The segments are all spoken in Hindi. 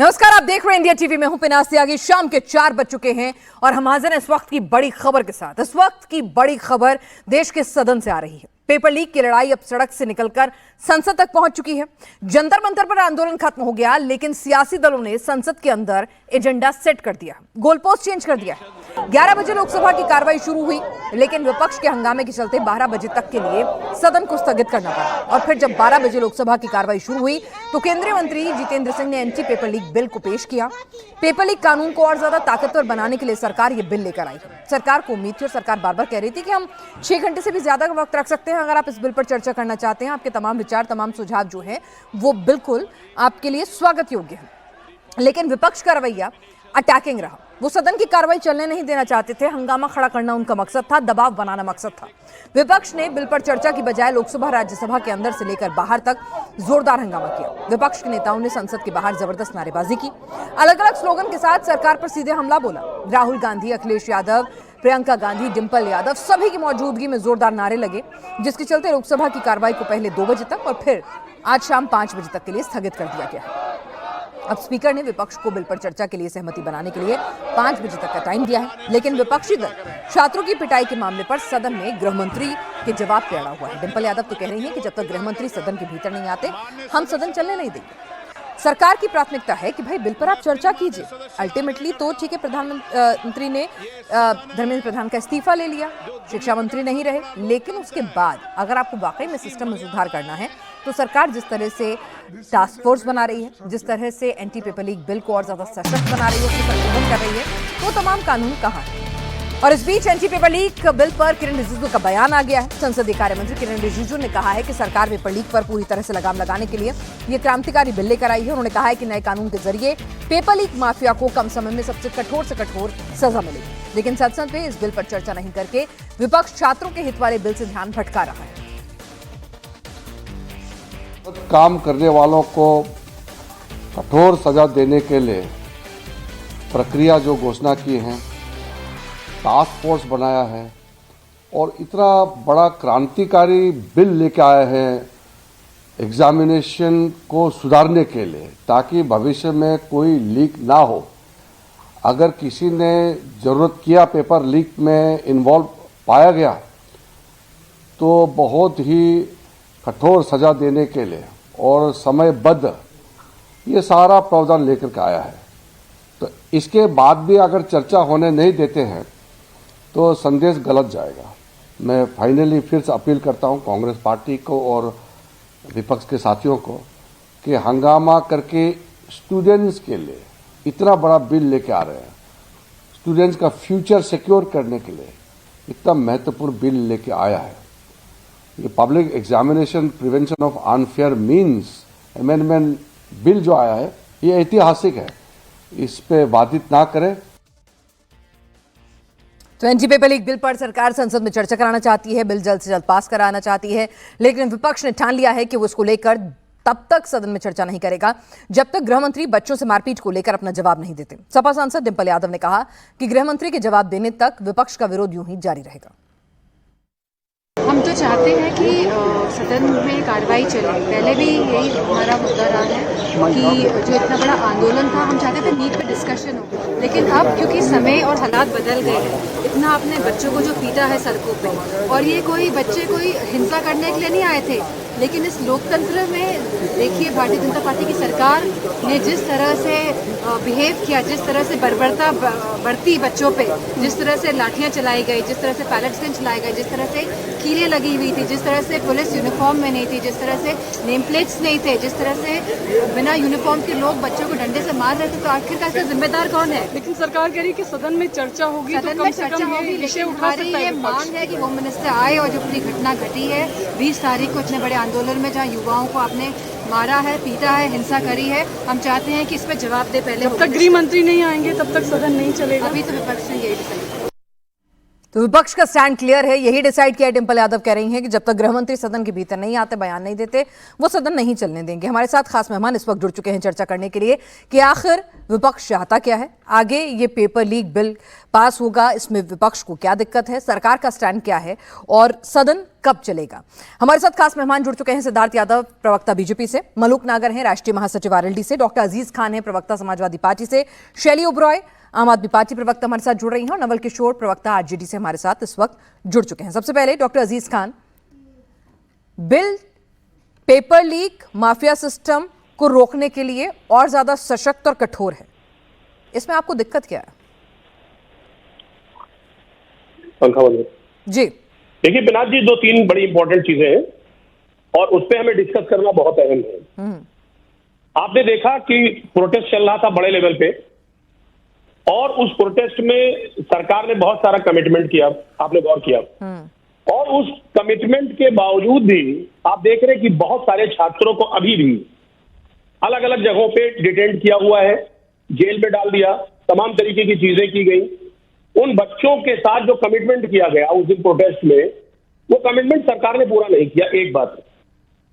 नमस्कार, आप देख रहे हैं इंडिया टीवी में हूं पिनास त्यागी। शाम के 4 बज चुके हैं और हम हाजिर हैं इस वक्त की बड़ी खबर के साथ। इस वक्त की बड़ी खबर देश के सदन से आ रही है। पेपर लीक की लड़ाई अब सड़क से निकलकर संसद तक पहुंच चुकी है। जंतर मंतर पर आंदोलन खत्म हो गया, लेकिन सियासी दलों ने संसद के अंदर एजेंडा सेट कर दिया, गोल पोस्ट चेंज कर दिया है। 11 बजे लोकसभा की कार्रवाई शुरू हुई, लेकिन विपक्ष के हंगामे के चलते 12 बजे तक के लिए सदन को स्थगित करना पड़ा। और फिर जब 12 बजे लोकसभा की कार्रवाई शुरू हुई तो केंद्रीय मंत्री जितेंद्र सिंह ने एंटी पेपर लीक बिल को पेश किया। पेपर लीक कानून को और ज्यादा ताकतवर बनाने के लिए सरकार ये बिल लेकर आई है। सरकार को उम्मीद थी और सरकार बार बार कह रही थी कि हम 6 घंटे से भी ज्यादा वक्त रख सकते हैं अगर आप इस बिल पर चर्चा करना चाहते हैं। आपके तमाम विचार, तमाम सुझाव जो है वो बिल्कुल आपके लिए स्वागत योग्य है। लेकिन विपक्ष का रवैया अटैकिंग रहा। वो सदन की कार्रवाई चलने नहीं देना चाहते थे। हंगामा खड़ा करना उनका मकसद था, दबाव बनाना मकसद था। विपक्ष ने बिल पर चर्चा की बजाय लोकसभा राज्यसभा के अंदर से लेकर बाहर तक जोरदार हंगामा किया। विपक्ष के नेताओं ने संसद के बाहर जबरदस्त नारेबाजी की, अलग अलग स्लोगन के साथ सरकार पर सीधे हमला बोला। राहुल गांधी, अखिलेश यादव, प्रियंका गांधी, डिंपल यादव सभी की मौजूदगी में जोरदार नारे लगे, जिसके चलते लोकसभा की कार्रवाई को पहले 2 बजे तक और फिर आज शाम 5 बजे तक के लिए स्थगित कर दिया गया है। अब स्पीकर ने विपक्ष को बिल पर चर्चा के लिए सहमति बनाने के लिए 5 बजे तक का टाइम दिया है, लेकिन विपक्षी दल छात्रों की पिटाई के मामले पर सदन में गृहमंत्री के जवाब पे अड़ा हुआ है। डिंपल यादव तो कह रही हैं कि जब तक गृहमंत्री सदन के भीतर नहीं आते हम सदन चलने नहीं देंगे। सरकार की प्राथमिकता है कि भाई बिल पर आप चर्चा कीजिए। अल्टीमेटली तो ठीक है, प्रधानमंत्री ने धर्मेंद्र प्रधान का इस्तीफा ले लिया, शिक्षा मंत्री नहीं रहे, लेकिन उसके बाद अगर आपको वाकई में सिस्टम में सुधार करना है तो सरकार जिस तरह से टास्क फोर्स बना रही है, जिस तरह से एंटी पेपर लीक बिल को और ज्यादा सशक्त बना रही है, उसको संशोधन कर रही है, वो तमाम कानून कहाँ है। और इस बीच एंटी पेपर लीक बिल पर किरण रिजिजू का बयान आ गया है। संसदीय कार्य मंत्री किरण रिजिजू ने कहा है कि सरकार पेपर लीक पर पूरी तरह से लगाम लगाने के लिए ये क्रांतिकारी बिल लेकर आई है। उन्होंने कहा है कि नए कानून के जरिए पेपर लीक माफिया को कम समय में सबसे कठोर से कठोर सजा मिलेगी। लेकिन संसद में इस बिल पर चर्चा नहीं करके विपक्ष छात्रों के हित वाले बिल से ध्यान भटका रहा है। काम करने वालों को कठोर सजा देने के लिए प्रक्रिया जो घोषणा की है, टास्क फोर्स बनाया है और इतना बड़ा क्रांतिकारी बिल लेके आया है एग्जामिनेशन को सुधारने के लिए, ताकि भविष्य में कोई लीक ना हो। अगर किसी ने जरूरत किया, पेपर लीक में इन्वॉल्व पाया गया, तो बहुत ही कठोर सजा देने के लिए और समयबद्ध ये सारा प्रावधान लेकर के आया है। तो इसके बाद भी अगर चर्चा होने नहीं देते हैं तो संदेश गलत जाएगा। मैं फाइनली फिर से अपील करता हूं कांग्रेस पार्टी को और विपक्ष के साथियों को कि हंगामा करके स्टूडेंट्स के लिए इतना बड़ा बिल लेके आ रहे हैं, स्टूडेंट्स का फ्यूचर सिक्योर करने के लिए इतना महत्वपूर्ण बिल लेके आया है। ये public examination prevention of unfair means amendment bill जो आया है ये ऐतिहासिक है, इस पे बाधित ना करें। तो एंटी पेपर लीक बिल पर सरकार संसद में चर्चा कराना चाहती है, बिल जल्द से जल्द पास कराना चाहती है, लेकिन विपक्ष ने ठान लिया है कि वो इसको लेकर तब तक सदन में चर्चा नहीं करेगा जब तक गृहमंत्री बच्चों से मारपीट को लेकर अपना जवाब नहीं देते। सपा सांसद डिंपल यादव ने कहा कि गृहमंत्री के जवाब देने तक विपक्ष का विरोध यूं ही जारी रहेगा। हम तो चाहते हैं कि सदन में कार्रवाई चले। पहले भी यही हमारा मुद्दा रहा है कि जो इतना बड़ा आंदोलन था, हम चाहते थे नीट पे डिस्कशन हो, लेकिन अब क्योंकि समय और हालात बदल गए हैं, इतना अपने बच्चों को जो पीटा है सड़कों पे, और ये कोई बच्चे कोई हिंसा करने के लिए नहीं आए थे, लेकिन इस लोकतंत्र में देखिए भारतीय जनता पार्टी की सरकार ने जिस तरह से बिहेव किया, जिस तरह से बर्बरता बढ़ती बच्चों पे, जिस तरह से लाठियां चलाई गई, जिस तरह से पैलेट गन चलाए गए, जिस तरह से कीलें लगी हुई थी, जिस तरह से पुलिस यूनिफॉर्म में नहीं थी, जिस तरह से नेम प्लेट्स नहीं थे, जिस तरह से बिना यूनिफॉर्म के लोग बच्चों को डंडे से मार रहे थे, तो आखिरकार इसका जिम्मेदार कौन है? लेकिन सरकार कह रही है कि सदन में चर्चा होगी, सदन में चर्चा होगी, लेकिन हमारी ये मांग है कि होम मिनिस्टर आए और जो पूरी घटना घटी है 20 तारीख को इतने बड़े आंदोलन में जहाँ युवाओं को आपने मारा है, पीटा है, हिंसा करी है, हम चाहते हैं कि इस पर जवाब दे। पहले जब तक गृह मंत्री नहीं आएंगे तब तक सदन नहीं चलेगा। अभी तो विपक्ष ने यही डिसाइड। तो विपक्ष का स्टैंड क्लियर है, यही डिसाइड किया डिंपल यादव कह रही हैं कि जब तक गृह मंत्री सदन के भीतर नहीं आते, बयान नहीं देते, वो सदन नहीं चलने देंगे। हमारे साथ खास मेहमान इस वक्त जुड़ चुके हैं चर्चा करने के लिए कि आखिर विपक्ष चाहता क्या है, आगे ये पेपर लीक बिल पास होगा, इसमें विपक्ष को क्या दिक्कत है, सरकार का स्टैंड क्या है और सदन कब चलेगा। हमारे साथ खास मेहमान जुड़ चुके हैं सिद्धार्थ यादव, प्रवक्ता बीजेपी से, मलूक नागर हैं राष्ट्रीय महासचिव आरएलडी से, डॉक्टर अजीज खान है प्रवक्ता समाजवादी पार्टी से, शैली ओबरॉय आम आदमी पार्टी प्रवक्ता हमारे साथ जुड़ रही हैं और नवल किशोर प्रवक्ता आरजेडी से हमारे साथ इस वक्त जुड़ चुके हैं। सबसे पहले doctor Aziz Khan, bill paper leak mafia system को रोकने के लिए और ज्यादा सशक्त और कठोर है, इसमें आपको दिक्कत क्या है? पंखा बंद जी देखिए विनाश जी, दो तीन बड़ी इंपॉर्टेंट चीजें हैं और उस पर हमें डिस्कस करना बहुत अहम है। आपने देखा कि प्रोटेस्ट चल रहा था बड़े लेवल पे और उस प्रोटेस्ट में सरकार ने बहुत सारा कमिटमेंट किया, आपने गौर किया, और उस कमिटमेंट के बावजूद भी आप देख रहे हैं कि बहुत सारे छात्रों को अभी भी अलग अलग जगहों पे डिटेन किया हुआ है, जेल में डाल दिया, तमाम तरीके की चीजें की गई। उन बच्चों के साथ जो कमिटमेंट किया गया उस दिन प्रोटेस्ट में, वो कमिटमेंट सरकार ने पूरा नहीं किया। एक बात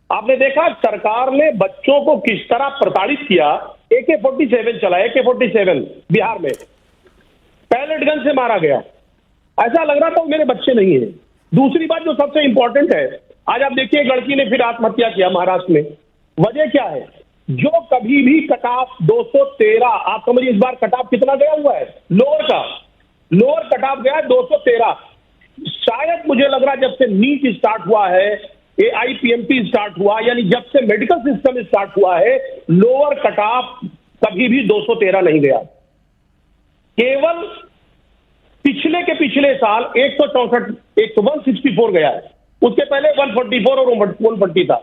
आपने देखा, सरकार ने बच्चों को किस तरह प्रताड़ित किया। AK-47 चला, AK-47 बिहार में पैलेट गन से मारा गया, ऐसा लग रहा था वो मेरे बच्चे नहीं है। दूसरी बात जो सबसे इंपॉर्टेंट है, आज आप देखिए एक लड़की ने फिर आत्महत्या किया महाराष्ट्र में। वजह क्या है? जो कभी भी कटाफ 213, आप समझिए इस बार कटाफ कितना गया हुआ है, लोअर कटाफ गया है 213। शायद मुझे लग रहा है जब से नीट स्टार्ट हुआ है, AIPMT स्टार्ट हुआ, यानी जब से मेडिकल सिस्टम स्टार्ट हुआ है, लोअर कटाफ कभी भी 213 नहीं गया। केवल पिछले के पिछले साल 164 गया है, उसके पहले 144 और 140 था।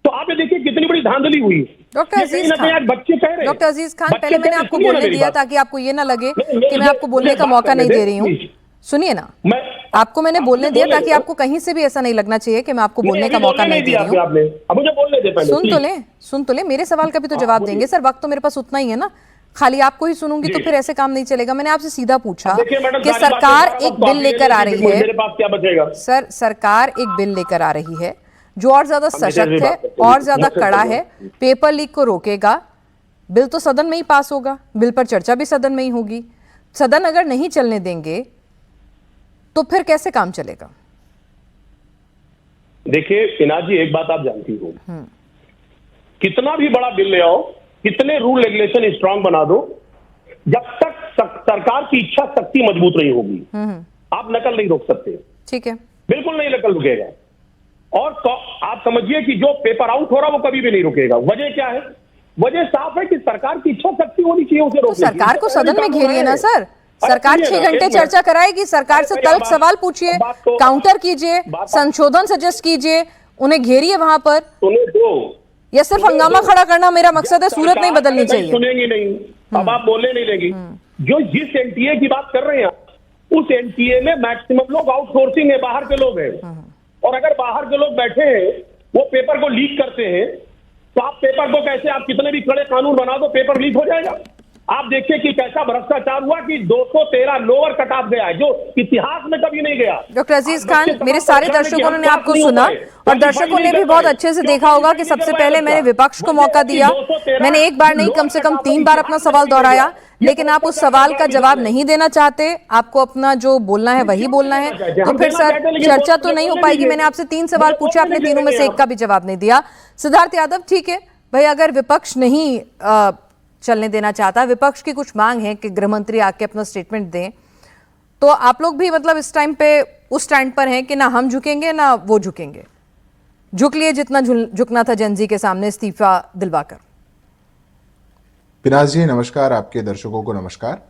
तो आप ये देखिए कितनी बड़ी धांधली हुई। डॉक्टर अजीज खान, बच्चे कह रहे, डॉक्टर अजीज खान, पहले मैंने आपको बोलने दिया ताकि आपको ये ना लगे कि मैं आपको बोलने का मौका नहीं दे रही हूँ। सुनिए ना, आपको मैंने बोलने दिया ताकि आपको कहीं से भी ऐसा नहीं लगना चाहिए कि मैं आपको बोलने का मौका नहीं दे रही हूँ। मुझे बोलने दे पहले। सुन तो ले, मेरे सवाल का भी तो जवाब देंगे सर, वक्त तो मेरे पास उतना ही है ना, खाली आपको ही सुनूंगी तो फिर ऐसे काम नहीं चलेगा। मैंने आपसे सीधा पूछा कि सरकार एक बिल लेकर आ रही है, मेरे पास क्या बचेगा सर, सरकार एक बिल लेकर आ रही है जो और ज्यादा सशक्त है, और ज्यादा कड़ा है, पेपर लीक को रोकेगा। बिल तो सदन में ही पास होगा, बिल पर चर्चा भी सदन में ही होगी। सदन अगर नहीं चलने देंगे तो फिर कैसे काम चलेगा? देखिए इनाज जी, एक बात आप जानती हो, कितना भी बड़ा बिल ले आओ, कितने रूल रेगुलेशन स्ट्रांग बना दो, जब तक सरकार की इच्छा शक्ति मजबूत नहीं होगी, आप नकल नहीं रोक सकते। ठीक है, बिल्कुल नहीं नकल रुकेगा। और तो आप समझिए कि जो पेपर आउट हो रहा वो कभी भी नहीं रुकेगा। वजह क्या है? वजह साफ है कि सरकार की इच्छा शक्ति होनी चाहिए उसे रोकने की। सरकार को सदन में घेरिए ना सर, सरकार 6 घंटे चर्चा कराएगी, सरकार से तल्ख सवाल पूछिए, काउंटर कीजिए, संशोधन सजेस्ट कीजिए, उन्हें घेरिए वहां पर। या सिर्फ हंगामा खड़ा करना मेरा मकसद है, सूरत नहीं बदलनी चाहिए। सुनेंगी नहीं, अब आप बोलने नहीं लेगी। जो जिस NTA की बात कर रहे हैं उस NTA में मैक्सिमम लोग आउटसोर्सिंग है, बाहर के लोग हैं, और अगर बाहर के लोग बैठे हैं वो पेपर को लीक करते हैं, तो आप पेपर को कैसे, आप कितने भी कड़े कानून बना दो, पेपर लीक हो जाएगा। आप देखिए कि कैसा भ्रष्टाचार हुआ कि 213 लोअर कटाफ गया है, जो इतिहास में कभी नहीं गया। डॉक्टर अजीज खान, मेरे सारे दर्शकों ने आपको सुना और दर्शकों ने भी बहुत अच्छे से देखा होगा कि सबसे पहले मैंने विपक्ष को मौका दिया, मैंने एक बार नहीं कम से कम 3 बार अपना सवाल दोहराया, लेकिन आप उस सवाल का जवाब नहीं देना चाहते, आपको अपना जो बोलना है वही बोलना है, तो फिर सर चर्चा तो नहीं हो पाएगी। मैंने आपसे 3 सवाल पूछे, आपने तीनों में से एक का भी जवाब नहीं दिया। सिद्धार्थ यादव, ठीक है भाई, अगर विपक्ष नहीं चलने देना चाहता, विपक्ष की कुछ मांग है कि गृह मंत्री आके अपना स्टेटमेंट दें, तो आप लोग भी मतलब इस टाइम पे उस स्टैंड पर हैं कि ना हम झुकेंगे ना वो झुकेंगे, झुक लिए जितना झुकना था जनजी के सामने इस्तीफा दिलवाकर। पिनाज जी नमस्कार, आपके दर्शकों को नमस्कार।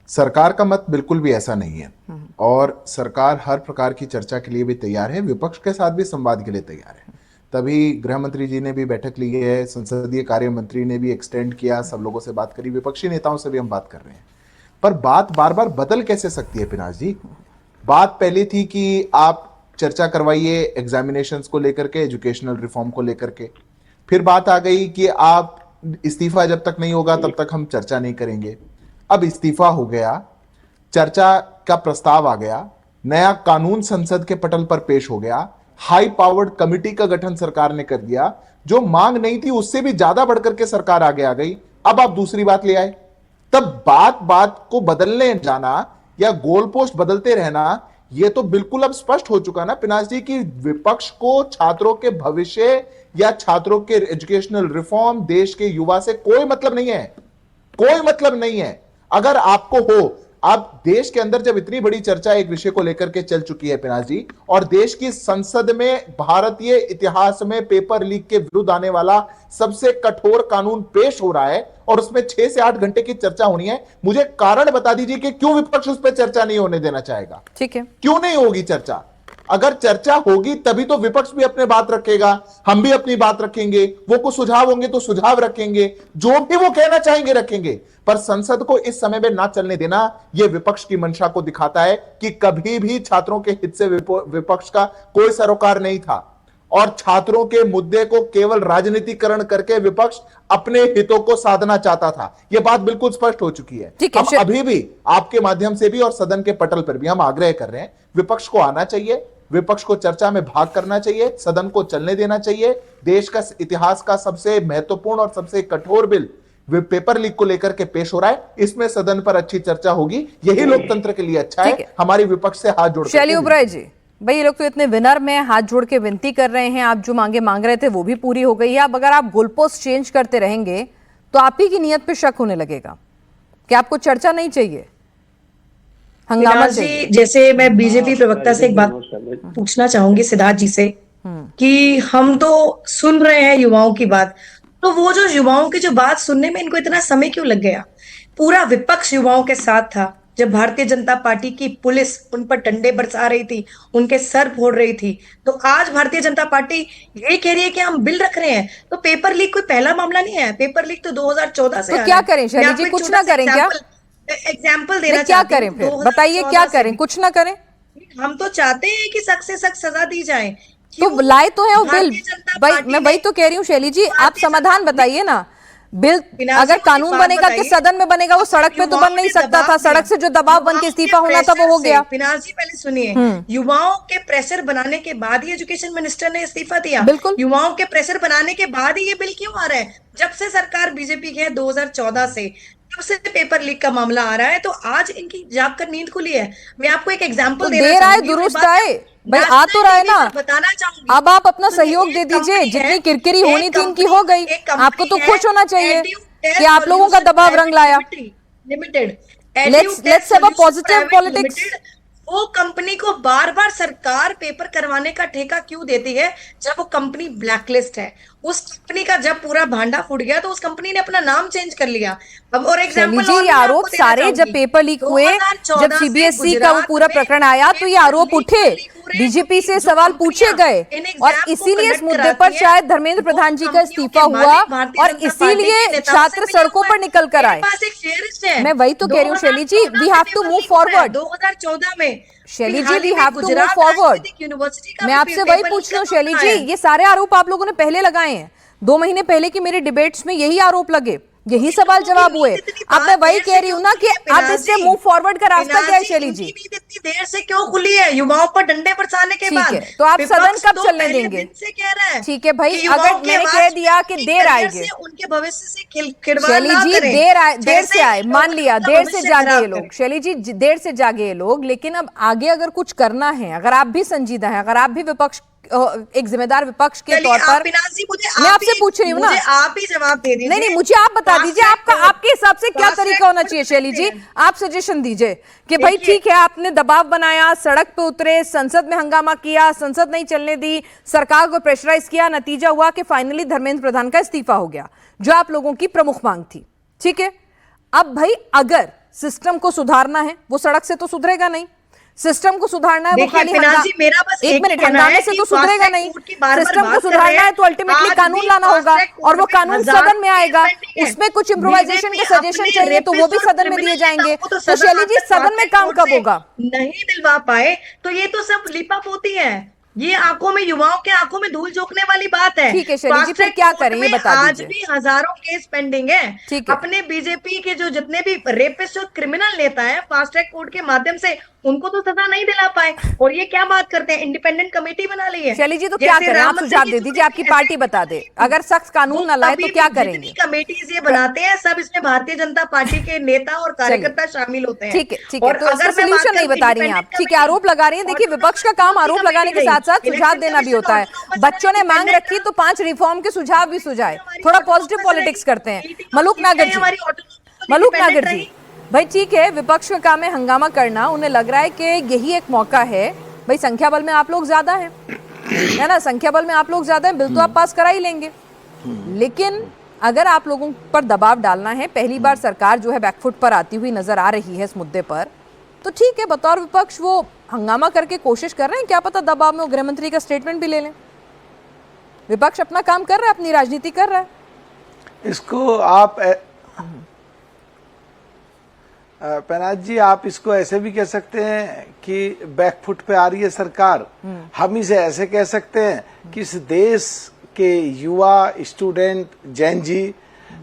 सरकार का मत बिल्कुल भी ऐसा नहीं है और सरकार हर प्रकार की चर्चा के लिए भी तैयार है, विपक्ष के साथ भी संवाद के लिए तैयार है। तभी गृह मंत्री जी ने भी बैठक ली है, संसदीय कार्य मंत्री ने भी एक्सटेंड किया, सब लोगों से बात करी, विपक्षी नेताओं से भी हम बात कर रहे हैं। पर बात बार बार बदल कैसे सकती है पिनाज जी? बात पहले थी कि आप चर्चा करवाइए एग्जामिनेशंस को लेकर के, एजुकेशनल रिफॉर्म को लेकर के, फिर बात आ गई कि आप इस्तीफा जब तक नहीं होगा तब तक हम चर्चा नहीं करेंगे। अब इस्तीफा हो गया, चर्चा का प्रस्ताव आ गया, नया कानून संसद के पटल पर पेश हो गया, हाई पावर्ड कमिटी का गठन सरकार ने कर दिया, जो मांग नहीं थी उससे भी ज्यादा बढ़कर के सरकार आगे आ गई। अब आप दूसरी बात ले आए, तब बात बात को बदलने जाना या गोल पोस्ट बदलते रहना, यह तो बिल्कुल अब स्पष्ट हो चुका ना पिनाश जी की विपक्ष को छात्रों के भविष्य या छात्रों के एजुकेशनल रिफॉर्म, देश के युवा से कोई मतलब नहीं है, कोई मतलब नहीं है। अगर आपको हो, अब देश के अंदर जब इतनी बड़ी चर्चा एक विषय को लेकर के चल चुकी है पिनाश जी, और देश की संसद में भारतीय इतिहास में पेपर लीक के विरुद्ध आने वाला सबसे कठोर कानून पेश हो रहा है और उसमें 6 से 8 घंटे की चर्चा होनी है, मुझे कारण बता दीजिए कि क्यों विपक्ष उस पर चर्चा नहीं होने देना चाहेगा? ठीक है, क्यों नहीं होगी चर्चा? अगर चर्चा होगी तभी तो विपक्ष भी अपने बात रखेगा, हम भी अपनी बात रखेंगे, वो कुछ सुझाव होंगे तो सुझाव रखेंगे, जो भी वो कहना चाहेंगे रखेंगे। पर संसद को इस समय में ना चलने देना, यह विपक्ष की मंशा को दिखाता है कि कभी भी छात्रों के हित से विपक्ष का कोई सरोकार नहीं था और छात्रों के मुद्दे को केवल राजनीतिकरण करके विपक्ष अपने हितों को साधना चाहता था। यह बात बिल्कुल स्पष्ट हो चुकी है। हम अभी भी आपके माध्यम से भी और सदन के पटल पर भी हम आग्रह कर रहे हैं, विपक्ष को आना चाहिए, विपक्ष को चर्चा में भाग करना चाहिए, सदन को चलने देना चाहिए। देश का इतिहास का सबसे महत्वपूर्ण और सबसे कठोर बिल पेपर लीक को लेकर के पेश हो रहा है, इसमें सदन पर अच्छी चर्चा होगी, यही लोकतंत्र के लिए अच्छा है। हमारी विपक्ष से हाथ जोड़ शैली ओबराय जी, भाई ये लोग तो इतने विनर में हाथ जोड़ के विनती कर रहे हैं, आप जो मांगे मांग रहे थे वो भी पूरी हो गई है। अब अगर आप गोलपोस्ट चेंज करते रहेंगे तो आप ही की नियत पे शक होने लगेगा कि आपको चर्चा नहीं चाहिए, हंगामा चाहिए। जैसे मैं बीजेपी प्रवक्ता से एक बात पूछना चाहूंगी सिद्धार्थ जी से कि हम तो सुन रहे हैं युवाओं की बात, तो वो जो युवाओं की जो बात सुनने में इनको इतना समय क्यों लग गया? पूरा विपक्ष युवाओं के साथ था जब भारतीय जनता पार्टी की पुलिस उन पर डंडे बरसा रही थी, उनके सर फोड़ रही थी। तो आज भारतीय जनता पार्टी ये कह रही है कि हम बिल रख रहे हैं, तो पेपर लीक कोई पहला मामला नहीं है। पेपर लीक तो 2014 से तो क्या करें शैली जी, कुछ ना करें क्या? एग्जाम्पल देना क्या करें फिर, बताइए क्या करें? कुछ ना करें? हम तो चाहते हैं कि सख्त से सख्त सजा दी जाए। तो लाए तो है वो बिल, भाई मैं वही तो कह रही हूँ शैली जी, आप समाधान बताइए ना। बिल अगर कानून बनेगा कि सदन में बनेगा, वो सड़क पे तो बन नहीं सकता था, सड़क से जो दबाव बन के इस्तीफा होना था वो हो गया। फिनाल जी पहले सुनिए, युवाओं के प्रेशर बनाने के बाद ही एजुकेशन मिनिस्टर ने इस्तीफा दिया। बिल्कुल, युवाओं के प्रेशर बनाने के बाद ही ये बिल क्यों आ रहा है? जब से सरकार बीजेपी की है 2014 से, तब से पेपर लीक का मामला आ रहा है। तो आज इनकी जाग कर नींद खुली है। मैं आपको एक एग्जाम्पल देर आए दुरुस्त आए, भाई आ तो रहा है ना, बताना चाहूंगी। अब आप अपना सहयोग दे दीजिए, जितनी किरकिरी होनी थी इनकी हो गई, आपको तो खुश होना चाहिए कि आप लोगों का दबाव रंग लाया। Limited, let's have a positive politics. वो कंपनी को बार बार सरकार पेपर करवाने का ठेका क्यों देती है जब वो कंपनी ब्लैकलिस्ट है? उस कंपनी का जब पूरा भांडा फूट गया तो उस कंपनी ने अपना नाम चेंज कर लिया। अब और एग्जांपल जी, ये आरोप सारे जब पेपर लीक हुए, जब सीबीएसई का वो पूरा प्रकरण आया तो ये आरोप उठे, बीजेपी से सवाल पूछे गए और इसीलिए इस मुद्दे पर शायद धर्मेंद्र प्रधान जी का इस्तीफा हुआ और इसीलिए छात्र सड़कों पर निकल कर आए। मैं वही तो कह रही हूँ Shaili ji, we have to move forward. 2014 में Shaili ji, we have to move forward. मैं आपसे वही पूछ रही हूँ शैली जी, ये सारे आरोप आप लोगों ने पहले लगाए हैं, 2 महीने पहले की मेरी डिबेट्स में यही आरोप लगे, यही सवाल जवाब हुए। अब मैं वही कह रही हूँ ना कि अब इससे मूव फॉरवर्ड का रास्ता क्या है शैली जी? इतनी देर से क्यों खुली है? युवाओं पर डंडे बरसाने के बाद। ठीक है, तो आप सदन कब चलने देंगे? ठीक है भाई, अगर मैंने कह दिया कि देर आएगी, उनके भविष्य से खिलवाड़ शैली जी देर से आए, मान लिया देर से जागे ये लोग, शैली जी देर से जागे ये लोग, लेकिन अब आगे अगर कुछ करना है, अगर आप भी संजीदा हैं, अगर आप भी विपक्ष एक जिम्मेदार विपक्ष के तौर पर, मैं आपसे पूछ रही हूँ ना, आप ही जवाब दे दीजिए। नहीं, मुझे आप बता दीजिए आपके हिसाब से क्या तरीका होना चाहिए शैली जी? आप सजेशन दीजिए कि भाई ठीक है, आपने दबाव बनाया, सड़क पे उतरे, संसद में हंगामा किया, संसद नहीं चलने दी, सरकार को प्रेशराइज किया, नतीजा हुआ कि फाइनली धर्मेंद्र प्रधान का इस्तीफा हो गया, जो आप लोगों की प्रमुख मांग थी। ठीक है, अब भाई अगर सिस्टम को सुधारना है, वो सड़क से तो सुधरेगा नहीं, सिस्टम को सुधारना है वो खाली एक मिनट हंगामे से तो सुधरेगा नहीं, सिस्टम को सुधारना है तो अल्टीमेटली कानून लाना होगा और वो कानून सदन में आएगा, उसमें कुछ इम्प्रोवाइजेशन के सजेशन चाहिए तो वो भी सदन में दिए जाएंगे। तो शैली जी, सदन में काम कब होगा? नहीं दिलवा पाए तो ये तो सब लिपापोती है। ये आंखों में, युवाओं के आंखों में धूल झोंकने वाली बात है। ठीक है शैली जी, फास्ट फिर ट्रैक क्या कोर्ट करें ये में बता आज दीजिए। भी हजारों केस पेंडिंग है। ठीक है। अपने बीजेपी के जो जितने भी रेपिस्ट और क्रिमिनल नेता है, फास्ट ट्रैक कोर्ट के माध्यम से उनको तो सजा नहीं दिला पाए, और ये क्या बात करते हैं, इंडिपेंडेंट कमेटी बना ली है। शैली जी तो क्या जैसे करें, राम आप मंदिर सुझाव की दे चोरी दीजिए, आपकी में पार्टी ऐसे बता दे, अगर सख्त कानून ना लाए तो क्या करेंगे। कमेटीज ये बनाते हैं, सब इसमें भारतीय जनता पार्टी के नेता और कार्यकर्ता शामिल होते हैं। ठीक है ठीक है, और तो इसका अगर मैं बात सोल्यूशन नहीं करूं बता रही हैं आप, independent ठीक है, आरोप लगा रही हैं। देखिए और विपक्ष का काम आरोप कमेटी लगाने के गई। साथ साथ सुझाव इलेक्शन देना भी कमीशन होता है। autonomous बच्चों ने मांग independent रखी तो 5 रिफॉर्म के सुझाव भी सुझाए, थोड़ा पॉजिटिव पॉलिटिक्स करते हैं। मलूक नागर जी, मलूक नागर जी, भाई ठीक है, विपक्ष का काम है हंगामा करना, उन्हें लग रहा है कि यही एक मौका है। भाई संख्या बल में आप लोग ज्यादा हैं, है ना, संख्या बल में आप लोग ज्यादा हैं, बिल तो आप पास करा ही लेंगे। लेकिन अगर आप लोगों पर दबाव डालना है, पहली बार सरकार जो है बैकफुट पर आती हुई नजर आ रही है इस मुद्दे पर, तो ठीक है, बतौर विपक्ष वो हंगामा करके कोशिश कर रहे हैं, क्या पता दबाव में वो गृह मंत्री का स्टेटमेंट भी ले लें। विपक्ष अपना काम कर रहा है, अपनी राजनीति कर रहा है। इसको आप पैनाज जी, आप इसको ऐसे भी कह सकते हैं कि बैकफुट पे आ रही है सरकार। हम इसे ऐसे कह सकते हैं कि इस देश के युवा, स्टूडेंट, जैन जी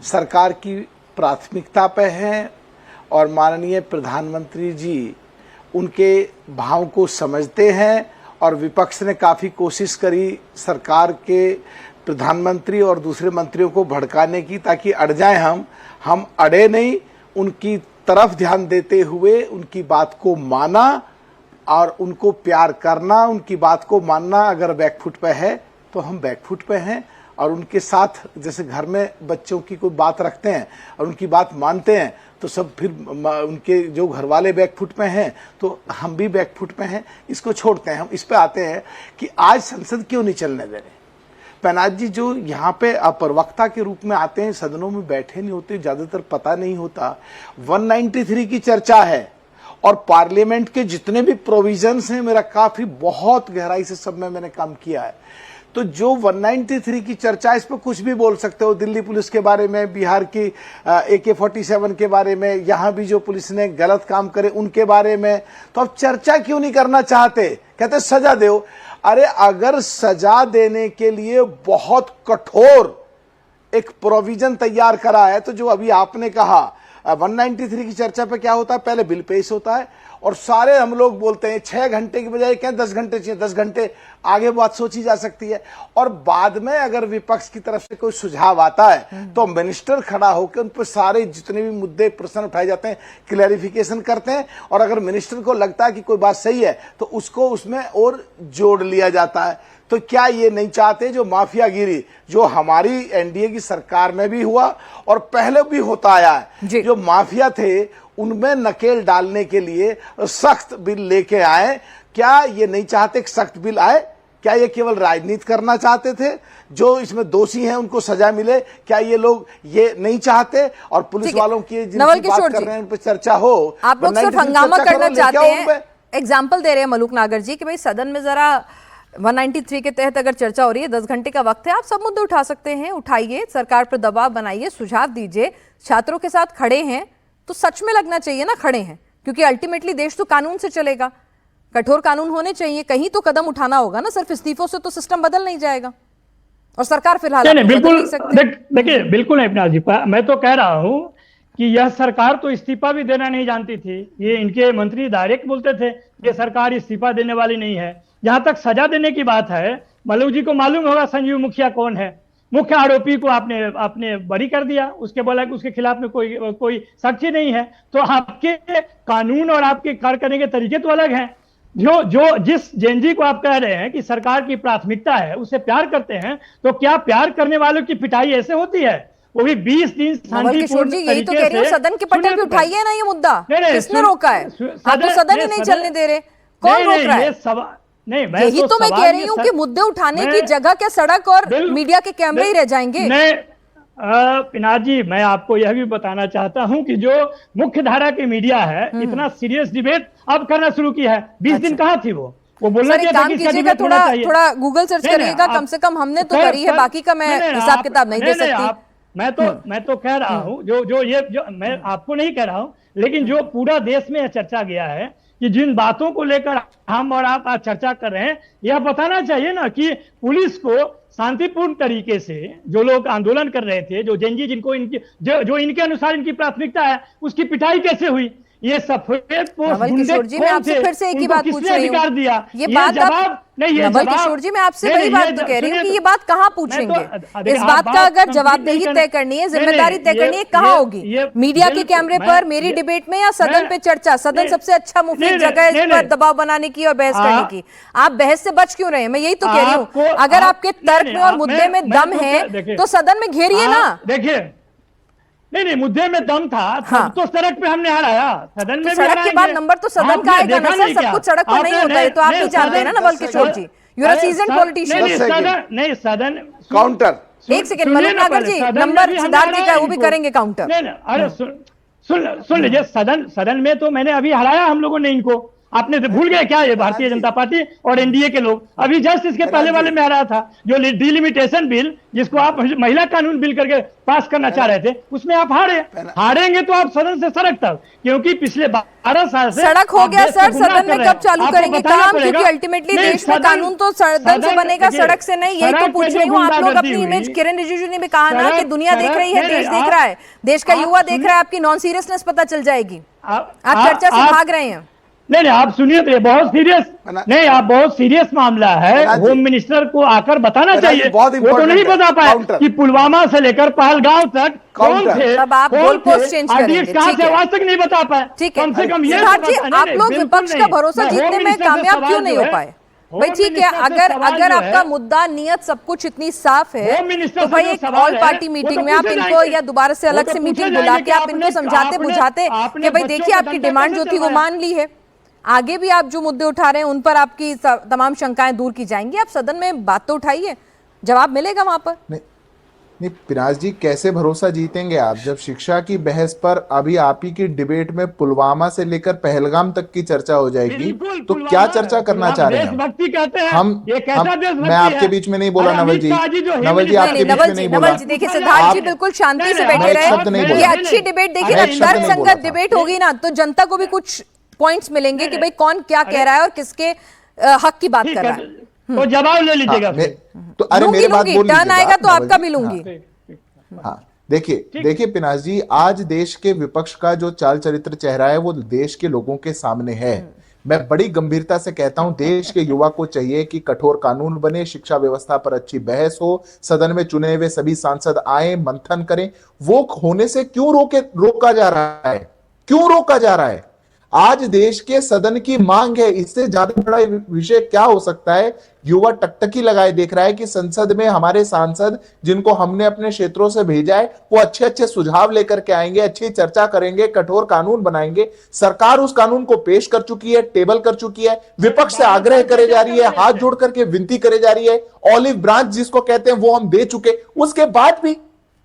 सरकार की प्राथमिकता पे हैं और माननीय प्रधानमंत्री जी उनके भाव को समझते हैं। और विपक्ष ने काफी कोशिश करी सरकार के प्रधानमंत्री और दूसरे मंत्रियों को भड़काने की, ताकि अड़ जाए हम अड़े नहीं, उनकी तरफ ध्यान देते हुए उनकी बात को माना और उनको प्यार करना, उनकी बात को मानना। अगर बैकफुट पे है तो हम बैकफुट पे हैं और उनके साथ, जैसे घर में बच्चों की कोई बात रखते हैं और उनकी बात मानते हैं, तो सब फिर उनके जो घर वाले बैकफुट पे हैं तो हम भी बैकफुट पे हैं। इसको छोड़ते हैं, हम इस पे आते हैं कि आज संसद क्यों नहीं चलने दे रहे। पैनाज जी जो यहाँ पे प्रवक्ता के रूप में आते हैं, सदनों में बैठे नहीं होते, ज्यादातर पता नहीं होता। 193 की चर्चा है और पार्लियामेंट के जितने भी प्रोविजंस हैं, मेरा काफी बहुत गहराई से सब में मैंने काम किया है, तो जो 193 की चर्चा, इस पर कुछ भी बोल सकते हो, दिल्ली पुलिस के बारे में, बिहार की AK-47 के बारे में, यहाँ भी जो पुलिस ने गलत काम करे उनके बारे में, तो अब चर्चा क्यों नहीं करना चाहते, कहते सजा दो। अरे अगर सजा देने के लिए बहुत कठोर एक प्रोविजन तैयार करा है, तो जो अभी आपने कहा 193 की चर्चा पे क्या होता है, पहले बिल पेश होता है और सारे हम लोग बोलते हैं 6 घंटे की बजाय क्या 10 घंटे चाहिए, 10 घंटे आगे बात सोची जा सकती है। और बाद में अगर विपक्ष की तरफ से कोई सुझाव आता है तो मिनिस्टर खड़ा होकर उन पर सारे जितने भी मुद्दे प्रश्न उठाए जाते हैं क्लैरिफिकेशन करते हैं, और अगर मिनिस्टर को लगता है कि कोई बात सही है तो उसको उसमें और जोड़ लिया जाता है। तो क्या ये नहीं चाहते जो माफियागिरी जो हमारी एनडीए की सरकार में भी हुआ और पहले भी होता आया है, जो माफिया थे उनमें नकेल डालने के लिए सख्त बिल लेके आए। क्या ये नहीं चाहते कि सख्त बिल आए? क्या ये केवल राजनीति करना चाहते थे? जो इसमें दोषी हैं उनको सजा मिले, क्या ये लोग ये नहीं चाहते? और पुलिस वालों की जिनकी बात कर रहे हैं उन पर चर्चा हो। आप लोग सिर्फ हंगामा करना चाहते हैं। एग्जाम्पल दे रहे हैं मलूक नागर जी कि भाई सदन में जरा 193 के तहत अगर चर्चा हो रही है, 10 घंटे का वक्त है, आप सब मुद्दे उठा सकते हैं, उठाइए, सरकार पर दबाव बनाइए, सुझाव दीजिए। छात्रों के साथ खड़े हैं तो सच में लगना चाहिए ना खड़े हैं, क्योंकि अल्टीमेटली देश तो कानून से चलेगा, कठोर कानून होने चाहिए, कहीं तो कदम उठाना होगा ना, सिर्फ इस्तीफों से तो सिस्टम बदल नहीं जाएगा। और सरकार फिलहाल बिल्कुल देखिए, बिल्कुल नहीं अपना जी, मैं तो कह रहा हूं कि यह सरकार तो इस्तीफा भी देना नहीं जानती थी। ये इनके मंत्री डायरेक्ट बोलते थे ये सरकार इस्तीफा देने वाली नहीं है। जहां तक सजा देने की बात है, मलूक जी को मालूम होगा संजीव मुखिया कौन है। मुख्य आरोपी को आपने बरी कर दिया, उसके बोला कि उसके खिलाफ में कोई साक्षी नहीं है। तो आपके कानून और आपके कार्य करने के तरीके तो अलग हैं। जिस जेनजी को आप कह रहे हैं कि सरकार की प्राथमिकता है, उससे प्यार करते हैं, तो क्या प्यार करने वालों की पिटाई ऐसे होती है? वो भी 20 दिन शांतिपूर्ण तरीके से। यही तो कह रही हूं, सदन के पटल पे उठाइए ना ये मुद्दा। किसने रोका है? आप तो सदन ही नहीं चलने दे रहे, कौन रोक रहा है? नहीं, यही तो मैं कह रही हूँ कि मुद्दे उठाने की जगह क्या सड़क और मीडिया के कैमरे ही रह जाएंगे? पिनाज जी, मैं आपको यह भी बताना चाहता हूं कि जो मुख्य धारा की मीडिया है, इतना सीरियस डिबेट अब करना शुरू किया है। 20 दिन कहाँ थी वो बोलना चाहिए था कि इसका डिबेट होना चाहिए। थोड़ा गूगल सर्च करिएगा, कम से कम हमने तो करी है, बाकी का मैं हिसाब किताब नहीं दे सकती। मैं तो कह रहा हूं, जो मैं आपको नहीं कह रहा हूं, लेकिन जो पूरा देश में चर्चा गया है कि जिन बातों को लेकर हम और आप आज चर्चा कर रहे हैं, यह बताना चाहिए ना कि पुलिस को शांतिपूर्ण तरीके से जो लोग आंदोलन कर रहे थे, जो जेनजी जिनको जो इनके अनुसार इनकी प्राथमिकता है, उसकी पिटाई कैसे हुई? ये सफेद पोस्ट नवल किशोर जी, मैं आपसे फिर से एक ही बात पूछ रही हूँ, दिया ये बात जवाब नहीं, ये नवल किशोर जी, मैं आपसे वही बात तो कह रही हूँ कि ये बात कहाँ पूछेंगे? इस बात का अगर जवाबदेही तय करनी है, जिम्मेदारी तय करनी है, कहाँ होगी? मीडिया के कैमरे पर, मेरी डिबेट में, या सदन पे चर्चा? सदन सबसे अच्छा मुफीद जगह है इस पर दबाव बनाने की और बहस करने की। आप बहस से बच क्यों रहे हैं? मैं यही तो कह रही हूँ, अगर आपके तर्क में और मुद्दे में दम है तो सदन में घेरिए ना। देखिए, नहीं, मुद्दे में दम था, तो सड़क पे हमने हराया, सदन में भी सड़क के बाद नंबर तो सदन का आएगा ना सर, सब कुछ सड़क पर नहीं होता है, तो आप भी जानते हैं ना नवल किशोर जी, यू आर सीजन पॉलिटिशियन। नहीं, सदन काउंटर एक सेकंड, मनोज नागर जी, नंबर सिद्धार्थ जी का वो भी करेंगे काउंटर। अरे सुन लीजिए, सदन में तो मैंने अभी हराया हम लोगों ने इनको। आपने तो भूल गए क्या? ये भारतीय जनता पार्टी और एनडीए के लोग अभी जस्ट इसके पहले वाले में हराया था, जो डिलिमिटेशन बिल, जिसको आप महिला कानून बिल करके पास करना चाह रहे थे, उसमें आप हारेंगे तो आप सदन से सड़क तक, क्योंकि पिछले 12 साल से सड़क हो गया सर, सदन में कब चालू करेंगे काम? क्योंकि अल्टीमेटली देश में कानून तो सदन से बनेगा, सड़क से नहीं। यही तो पूछ रही हूँ, आप लोग अपनी इमेज, किरण रिजिजू ने भी कहा ना कि दुनिया देख रही है, देश देख रहा है, देश का युवा देख रहा है, आपकी नॉन सीरियसनेस पता चल जाएगी। आप चर्चा से भाग रहे हैं। नहीं, आप सुनिए, तो ये बहुत सीरियस नहीं, आप बहुत सीरियस मामला है। होम मिनिस्टर को आकर बताना चाहिए, वो तो नहीं बता पाए कि पुलवामा से लेकर पहलगांव तक कौन थे, तब आप गोल पोस्ट चेंज करेंगे, कहां से आज तक नहीं बता पाए। ठीक है, कम से कम ये सिद्धार्थ जी, आप लोग विपक्ष का भरोसा जीतने में कामयाब क्यों नहीं हो पाए? भाई ठीक है, अगर आपका मुद्दा, नियत, सब कुछ इतनी साफ है तो भाई एक ऑल पार्टी मीटिंग में आप इनको, या दोबारा से अलग से मीटिंग बुला के आप इनको समझाते बुझाते कि भाई देखिए आपकी डिमांड जो थी वो मान ली है, आगे भी आप जो मुद्दे उठा रहे हैं उन पर आपकी तमाम शंकाएं दूर की जाएंगी। आप सदन में बात तो उठाइए, जवाब मिलेगा वहां पर। नहीं पिनाज जी, कैसे भरोसा जीतेंगे आप जब शिक्षा की बहस पर अभी आप ही की डिबेट में पुलवामा से लेकर पहलगाम तक की चर्चा हो जाएगी, तो क्या चर्चा करना चाह रहे हैं हम? मैं आपके बीच में नहीं बोला नवल जी, नवल जी आपके बीच में नहीं बोला। नवल जी देखिए, सिद्धार्थ जी बिल्कुल शांति से बैठे रहे, ये अच्छी डिबेट देखिए ना, तर्कसंगत डिबेट होगी ना तो जनता को भी कुछ पॉइंट्स मिलेंगे कि भाई कौन क्या कह रहा है और किसके हक की बात कर रहा है। तो जवाब ले लीजिएगा। तो अरे मेरी बात बोल लीजिएगा, टर्न आएगा तो आपका भी लूंगी। हाँ देखिए पिनाज जी, आज देश के विपक्ष का जो चाल चरित्र चेहरा है वो देश के लोगों के सामने है। मैं बड़ी गंभीरता से कहता हूं, देश के युवा को चाहिए कि कठोर कानून बने, शिक्षा व्यवस्था पर अच्छी बहस हो, सदन में चुने हुए सभी सांसद आए, मंथन करें। वो होने से क्यों रोका जा रहा है? क्यों रोका जा रहा है? आज देश के सदन की मांग है, इससे ज्यादा बड़ा विषय क्या हो सकता है? युवा टकटकी लगाए देख रहा है कि संसद में हमारे सांसद जिनको हमने अपने क्षेत्रों से भेजा है वो अच्छे अच्छे सुझाव लेकर के आएंगे, अच्छी चर्चा करेंगे, कठोर कानून बनाएंगे। सरकार उस कानून को पेश कर चुकी है, टेबल कर चुकी है, विपक्ष से आग्रह करे जा रही है, हाथ जोड़ करके विनती करे जा रही है, ऑलिव ब्रांच जिसको कहते हैं वो हम दे चुके। उसके बाद भी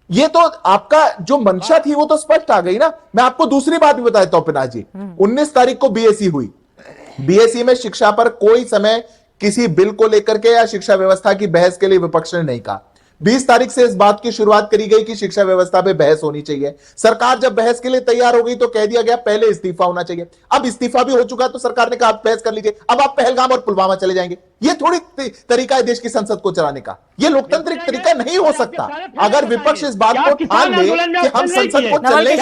ये तो आपका जो मंशा थी वो तो स्पष्ट आ गई ना। मैं आपको दूसरी बात भी बता देता हूं पिनाज जी, 19 तारीख को बीएससी हुई। बीएससी में शिक्षा पर कोई समय किसी बिल को लेकर के या शिक्षा व्यवस्था की बहस के लिए विपक्ष ने नहीं कहा। 20 तारीख से इस बात की शुरुआत करी गई कि शिक्षा व्यवस्था पे बहस होनी चाहिए। सरकार जब बहस के लिए तैयार हो गई तो कह दिया गया पहले इस्तीफा होना चाहिए। अब इस्तीफा भी हो चुका तो सरकार ने कहा आप बहस कर लीजिए, अब आप पहलगाम और पुलवामा चले जाएंगे। ये थोड़ी तरीका है देश की संसद को चलाने का, ये लोकतांत्रिक तरीका नहीं हो सकता। अगर विपक्ष इस बात को ठान ले कि हम संसद को चलने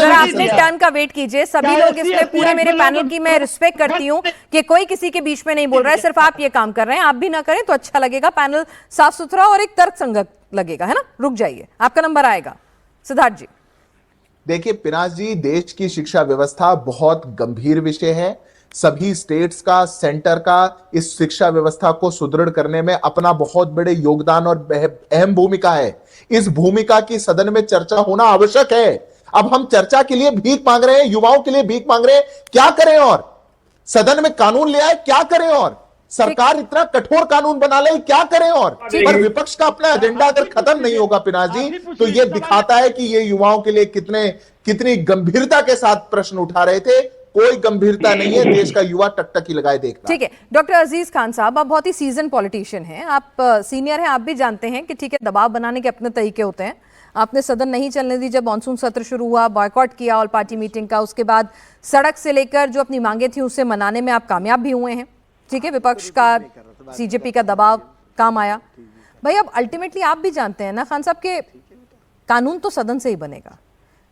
आपने टर्न का वेट कीजिए। सभी लोग इसमें, पूरे मेरे पैनल की मैं रिस्पेक्ट करती हूँ कि कोई किसी के बीच में नहीं बोल रहा है, सिर्फ आप ये काम कर रहे हैं। आप भी ना करें तो अच्छा लगेगा, पैनल साफ सुथरा और एक तर्कसंगत लगेगा, है ना। रुक जाइए, आपका नंबर आएगा। सिद्धार्थ जी देखिए पिनाज जी, देश की शिक्षा व्यवस्था बहुत गंभीर विषय है। सभी स्टेट्स का, सेंटर का इस शिक्षा व्यवस्था को सुदृढ़ करने में अपना बहुत बड़े योगदान और अहम भूमिका है। इस भूमिका की सदन में चर्चा होना आवश्यक है। अब हम चर्चा के लिए भीख मांग रहे हैं, युवाओं के लिए भीख मांग रहे हैं, क्या करें? और सदन में कानून ले आए, क्या करें? और सरकार इतना कठोर कानून बना ले, क्या करें? और पर विपक्ष का अपना एजेंडा अगर खत्म नहीं होगा पिनाज जी, तो ये दिखाता है कि ये युवाओं के लिए कितनी गंभीरता के साथ प्रश्न उठा रहे थे। कोई गंभीरता नहीं है, देश का युवा टकटकी लगाए देख रहा है। ठीक है, डॉक्टर अजीज खान साहब, आप बहुत ही सीजन पॉलिटिशियन हैं, आप सीनियर हैं, आप भी जानते हैं कि ठीक है दबाव बनाने के अपने तरीके होते हैं। आपने सदन नहीं चलने दी जब मानसून सत्र शुरू हुआ, बॉयकॉट किया ऑल पार्टी मीटिंग का। उसके बाद सड़क से लेकर जो अपनी मांगे थी उससे मनाने में आप कामयाब भी हुए हैं, ठीक है। विपक्ष का, सीजेपी का दबाव काम आया। भाई अब अल्टीमेटली आप भी जानते हैं ना खान साहब के कानून तो सदन से ही बनेगा,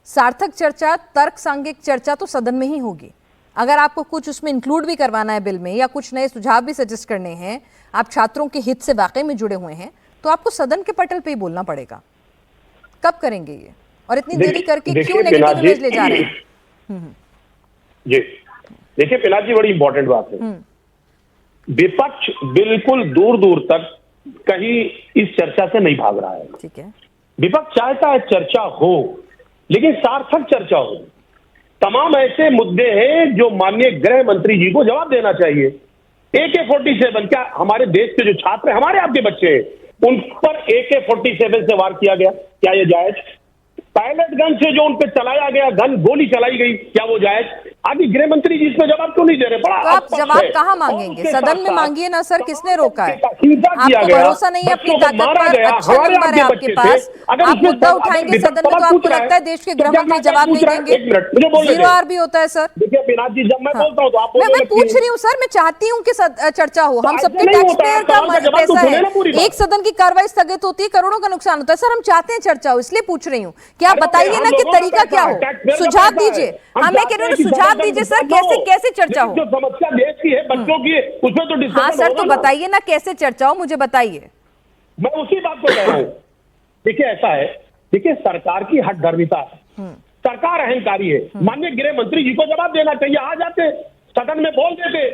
सार्थक चर्चा, तर्क सांगिक चर्चा तो सदन में ही होगी। अगर आपको कुछ उसमें इंक्लूड भी करवाना है बिल में या कुछ नए सुझाव भी सजेस्ट करने हैं, आप छात्रों के हित से वाकई में जुड़े हुए हैं, तो आपको सदन के पटल पे ही बोलना पड़ेगा। कब करेंगे ये, और इतनी देरी करके क्यों नेगेटिव इमेज ले जा रहे हैं? जी देखिए पिनाक जी, बड़ी इंपॉर्टेंट बात है। विपक्ष बिल्कुल दूर दूर तक कहीं इस चर्चा से नहीं भाग रहा है, ठीक है। विपक्ष चाहता है चर्चा हो, लेकिन सार्थक चर्चा हो। तमाम ऐसे मुद्दे हैं जो माननीय गृह मंत्री जी को जवाब देना चाहिए। AK-47, क्या हमारे देश के जो छात्र हैं, हमारे आपके बच्चे हैं, उन पर AK-47 से वार किया गया, क्या ये जायज? पायलट गन से जो उन पर चलाया गया गन, गोली चलाई गई, क्या वो जायज? आगे गृह मंत्री जी इसमें जवाब क्यों नहीं दे रहे? बड़ा तो आप जवाब कहाँ मांगेंगे? सदन में मांगिए ना सर, किसने रोका है? आपको भरोसा नहीं है अपनी ताकत पर? अच्छा नंबर है आपके पास, आप मुद्दा उठाएंगे सदन में तो आपको लगता है देश के गृह मंत्री जवाब नहीं देंगे? 0 RB होता है सर। देखिए पिनाक जी, जब मैं बोलता हूँ तो आप मैं पूछ रही हूँ सर, मैं चाहती हूँ कि चर्चा हो। हम सबके टैक्स पेयर का पैसा है, एक सदन की कार्रवाई स्थगित होती है, करोड़ों का नुकसान होता है। सर हम चाहते हैं चर्चा हो, इसलिए पूछ रही हूँ कि आप बताइए ना कि तरीका क्या हो, सुझाव दीजिए। हाँ मैं कह रही हूँ सुझाव दीजिए सर, कैसे चर्चा हो। जो समस्या देश की है, बच्चों की है, उसमें तो डिस्कशन। हाँ सर, तो बताइए ना कैसे चर्चा हो, मुझे बताइए। मैं उसी बात को कह रहा हूँ। देखिए ऐसा है, देखिए सरकार की हठधर्मिता है, सरकार अहंकारी है। माननीय गृह मंत्री जी को जवाब देना चाहिए, आ जाते सदन में बोल देते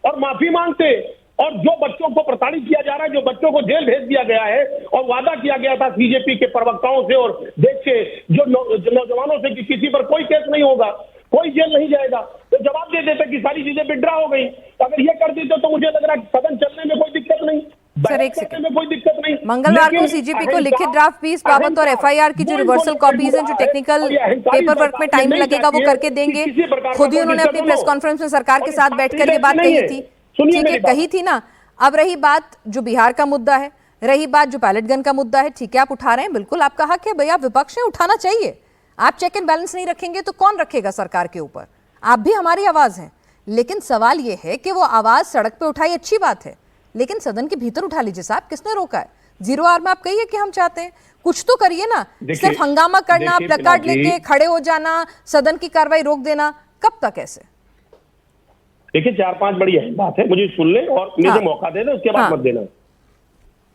और माफी मांगते। और जो बच्चों को प्रताड़ित किया जा रहा है, जो बच्चों को जेल भेज दिया गया है, और वादा किया गया था बीजेपी के प्रवक्ताओं से और देश के जो नौजवानों से कि किसी पर कोई केस नहीं होगा, कोई जेल नहीं जाएगा, तो जवाब दे देते कि सारी चीजें विड्रॉ हो गई। अगर ये कर देते तो मुझे लग रहा है सदन चलने में कोई दिक्कत नहीं, सर एक सेकंड, में कोई दिक्कत नहीं। मंगलवार को सीजेपी को लिखित ड्राफ्ट 20 बाबत और FIR की जो रिवर्सल कॉपीज हैं, जो टेक्निकल पेपर वर्क में टाइम लगेगा वो करके देंगे। खुद ही उन्होंने अपनी प्रेस कॉन्फ्रेंस में सरकार के साथ बैठकर ये बात कही थी, ठीक है, कही थी ना। अब रही बात जो बिहार का मुद्दा है, रही बात जो पायलट गन का मुद्दा है, ठीक है आप उठा रहे हैं, बिल्कुल आपका हक है भैया, विपक्ष ने उठाना चाहिए। आप चेक एंड बैलेंस नहीं रखेंगे तो कौन रखेगा सरकार के ऊपर? आप भी हमारी आवाज हैं, लेकिन सवाल यह है कि वो आवाज सड़क पे उठाई अच्छी बात है, लेकिन सदन के भीतर उठा लीजिए साहब, किसने रोका है? 0 R में आप कहिए कि हम चाहते हैं, कुछ तो करिए ना। सिर्फ हंगामा करना, प्लकार्ड लेके खड़े हो जाना, सदन की कार्रवाई रोक देना, कब तक ऐसे? देखिए 4-5 बड़ी अहम बात है, मुझे सुन ले और मुझे मौका दे दे, उसके बाद मत देना।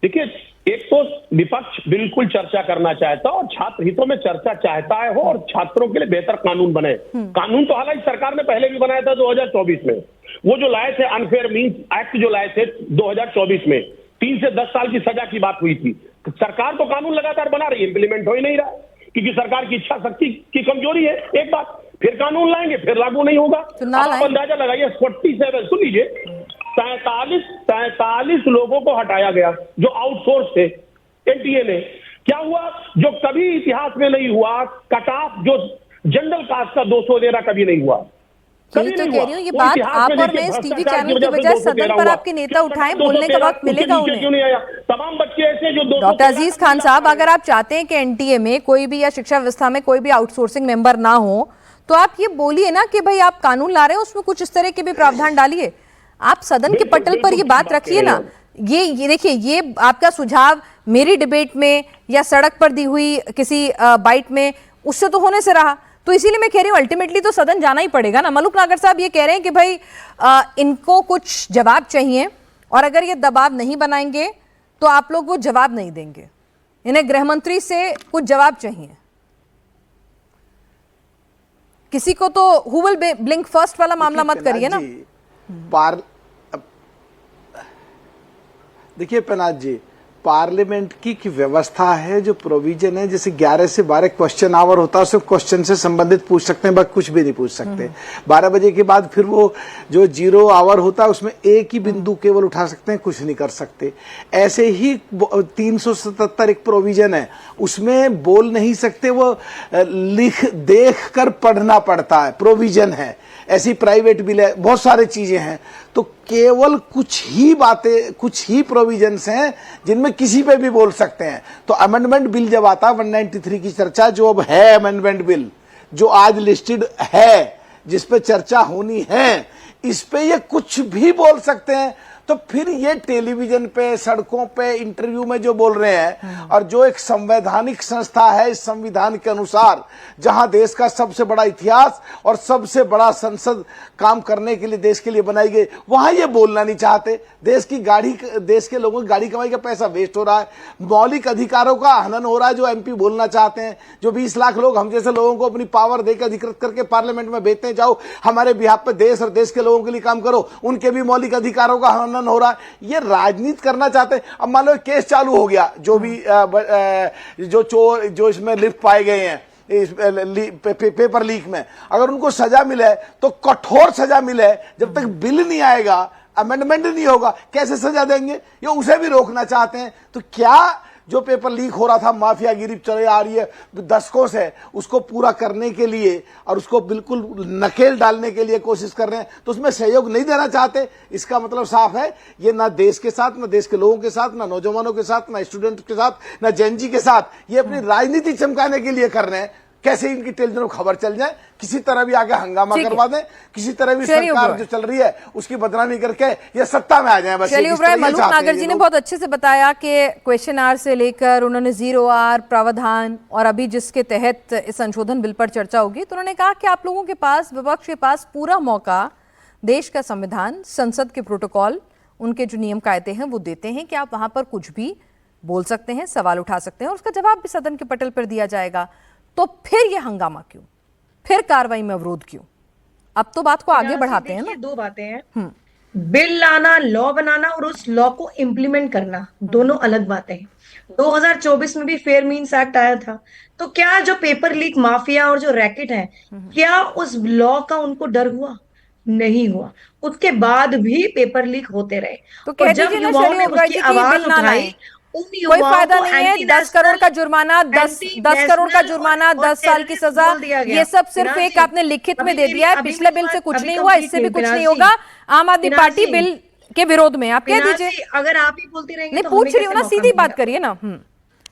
देखिए एक तो विपक्ष बिल्कुल चर्चा करना चाहता है और छात्र हितों में चर्चा चाहता है हो और छात्रों के लिए बेहतर कानून बने। कानून तो हालांकि सरकार ने पहले भी बनाया था 2024 में, वो जो लाए थे अनफेयर मींस एक्ट जो लाए थे 2024 में, 3 से 10 साल की सजा की बात हुई थी। सरकार तो कानून लगातार बना रही है, इंप्लीमेंट हो ही नहीं रहा है, क्योंकि सरकार की इच्छा शक्ति की कमजोरी है। एक बात, फिर कानून लाएंगे फिर लागू नहीं होगा। आप अंदाजा लगाइए, 47 सुन लीजिए, 47 लोगों को हटाया गया जो आउटसोर्स थे एनटीए ने। क्या हुआ जो कभी इतिहास में नहीं हुआ, कट ऑफ जो जनरल कास्ट का 200 देना कभी नहीं हुआ। यही तो कह रही हूँ, ये बात आप और मैं इस टीवी चैनल की बजाय सदन पर आपके नेता उठाएं, बोलने का वक्त मिलेगा उन्हें। तमाम बच्चे ऐसे जो डॉक्टर अजीज खान साहब, अगर आप चाहते हैं कि एनटीए में कोई भी या शिक्षा व्यवस्था में कोई भी आउटसोर्सिंग मेंबर ना हो, तो आप ये बोलिए ना कि भाई आप कानून ला रहे हैं उसमें कुछ इस तरह के भी प्रावधान डालिए। आप सदन के पटल पर ये बात रखिए ना। ये देखिए, ये आपका सुझाव मेरी डिबेट में या सड़क पर दी हुई किसी बाइट में उससे तो होने से रहा, तो इसीलिए मैं कह रही हूँ अल्टीमेटली तो सदन जाना ही पड़ेगा ना। मलूक नागर साहब ये कह रहे हैं कि भाई इनको कुछ जवाब चाहिए और अगर ये दबाव नहीं बनाएंगे तो आप लोग वो जवाब नहीं देंगे, इन्हें गृह मंत्री से कुछ जवाब चाहिए। किसी को तो हु विल ब्लिंक फर्स्ट वाला मामला मत करिए ना। देखिए पनाज जी, पार्लियामेंट की व्यवस्था है, जो प्रोविजन है, जैसे 11 से 12 क्वेश्चन आवर होता है, उसमें क्वेश्चन से संबंधित पूछ सकते हैं, बाकी कुछ भी नहीं पूछ सकते। 12 बजे के बाद फिर वो जो 0 आवर होता है उसमें एक ही बिंदु केवल उठा सकते हैं, कुछ नहीं कर सकते। ऐसे ही 377 एक प्रोविजन है, उसमें बोल नहीं सकते, वो लिख देख कर पढ़ना पड़ता है, प्रोविजन है। ऐसी प्राइवेट बिल है, बहुत सारी चीजें हैं। तो केवल कुछ ही बातें, कुछ ही प्रोविजंस हैं जिनमें किसी पे भी बोल सकते हैं। तो अमेंडमेंट बिल जब आता 193 की चर्चा, जो अब है अमेंडमेंट बिल, जो आज लिस्टेड है, जिस पे चर्चा होनी है, इस पे ये कुछ भी बोल सकते हैं। तो फिर ये टेलीविजन पे, सड़कों पे, इंटरव्यू में जो बोल रहे हैं, और जो एक संवैधानिक संस्था है इस संविधान के अनुसार, जहां देश का सबसे बड़ा इतिहास और सबसे बड़ा संसद काम करने के लिए देश के लिए बनाई गई, वहां ये बोलना नहीं चाहते। देश के लोगों की गाड़ी कमाई का पैसा वेस्ट हो रहा है, मौलिक अधिकारों का हनन हो रहा है। जो एमपी बोलना चाहते हैं, जो 20 लाख लोग हम जैसे लोगों को अपनी पावर देकर अधिकृत करके पार्लियामेंट में भेजते हैं, जाओ हमारे बिहाफ पे देश और देश के लोगों के लिए काम करो, उनके भी मौलिक अधिकारों का हनन हो रहा है। ये राजनीति करना चाहते हैं। अब मान लो केस चालू हो गया, जो भी जो चोर, जो इसमें लिप्त पाए गए हैं इस पेपर लीक में, अगर उनको सजा मिले तो कठोर सजा मिले। जब तक बिल नहीं आएगा, अमेंडमेंट नहीं होगा, कैसे सजा देंगे? ये उसे भी रोकना चाहते हैं। तो क्या जो पेपर लीक हो रहा था, माफियागिरी चले आ रही है दशकों से, उसको पूरा करने के लिए और उसको बिल्कुल नकेल डालने के लिए कोशिश कर रहे हैं, तो उसमें सहयोग नहीं देना चाहते। इसका मतलब साफ है, ये ना देश के साथ, ना देश के लोगों के साथ, ना नौजवानों के साथ, ना स्टूडेंट के साथ, ना जेनजी के साथ, ये अपनी राजनीति चमकाने के लिए कर रहे हैं। कैसे इनकी टेलीविजन खबर चल जाए, किसी तरह भी आगे हंगामा करवा दें, किसी तरह भी सरकार जो चल रही है उसकी बदनामी करके ये सत्ता में आ जाए। बस चलिए उबराय, मलूक नागर जी ने बहुत अच्छे से बताया कि क्वेश्चन आवर से लेकर उन्होंने 0R प्रावधान और अभी जिसके तहत इस संशोधन बिल पर चर्चा होगी, तो उन्होंने कहा कि आप लोगों के पास, विपक्ष के पास पूरा मौका देश का संविधान, संसद के प्रोटोकॉल, उनके जो नियम कायदे हैं वो देते हैं कि आप वहां पर कुछ भी बोल सकते हैं, सवाल उठा सकते हैं और उसका जवाब भी सदन के पटल पर दिया जाएगा। तो फिर ये हंगामा क्यों, फिर कार्रवाई में अवरोध क्यों? अब तो बात को आगे बढ़ाते हैं ना। दो बातें हैं, बिल लाना, लॉ बनाना और उस लॉ को इम्प्लीमेंट करना, दोनों अलग बातें हैं। 2024 में भी फेयर मीन्स एक्ट आया था, तो क्या जो पेपर लीक माफिया और जो रैकेट है, क्या उस लॉ का उनको डर हुआ? नहीं हुआ। उसके बाद भी पेपर लीक होते रहे। तो कह दीजिए ना शैली उबराय जी की बिल ना लाएं, कोई फायदा नहीं है। 10 करोड़ का जुर्माना, 10 करोड़ का जुर्माना, 10 साल की सजा, ये सब सिर्फ एक आपने लिखित में दे दिया है। पिछले बिल से कुछ नहीं हुआ, इससे भी कुछ नहीं होगा। आम आदमी पार्टी बिल के विरोध में, आप कह दीजिए। अगर आप ही बोलती रहेंगे, नहीं पूछ रही हूँ ना, सीधी बात करिए ना।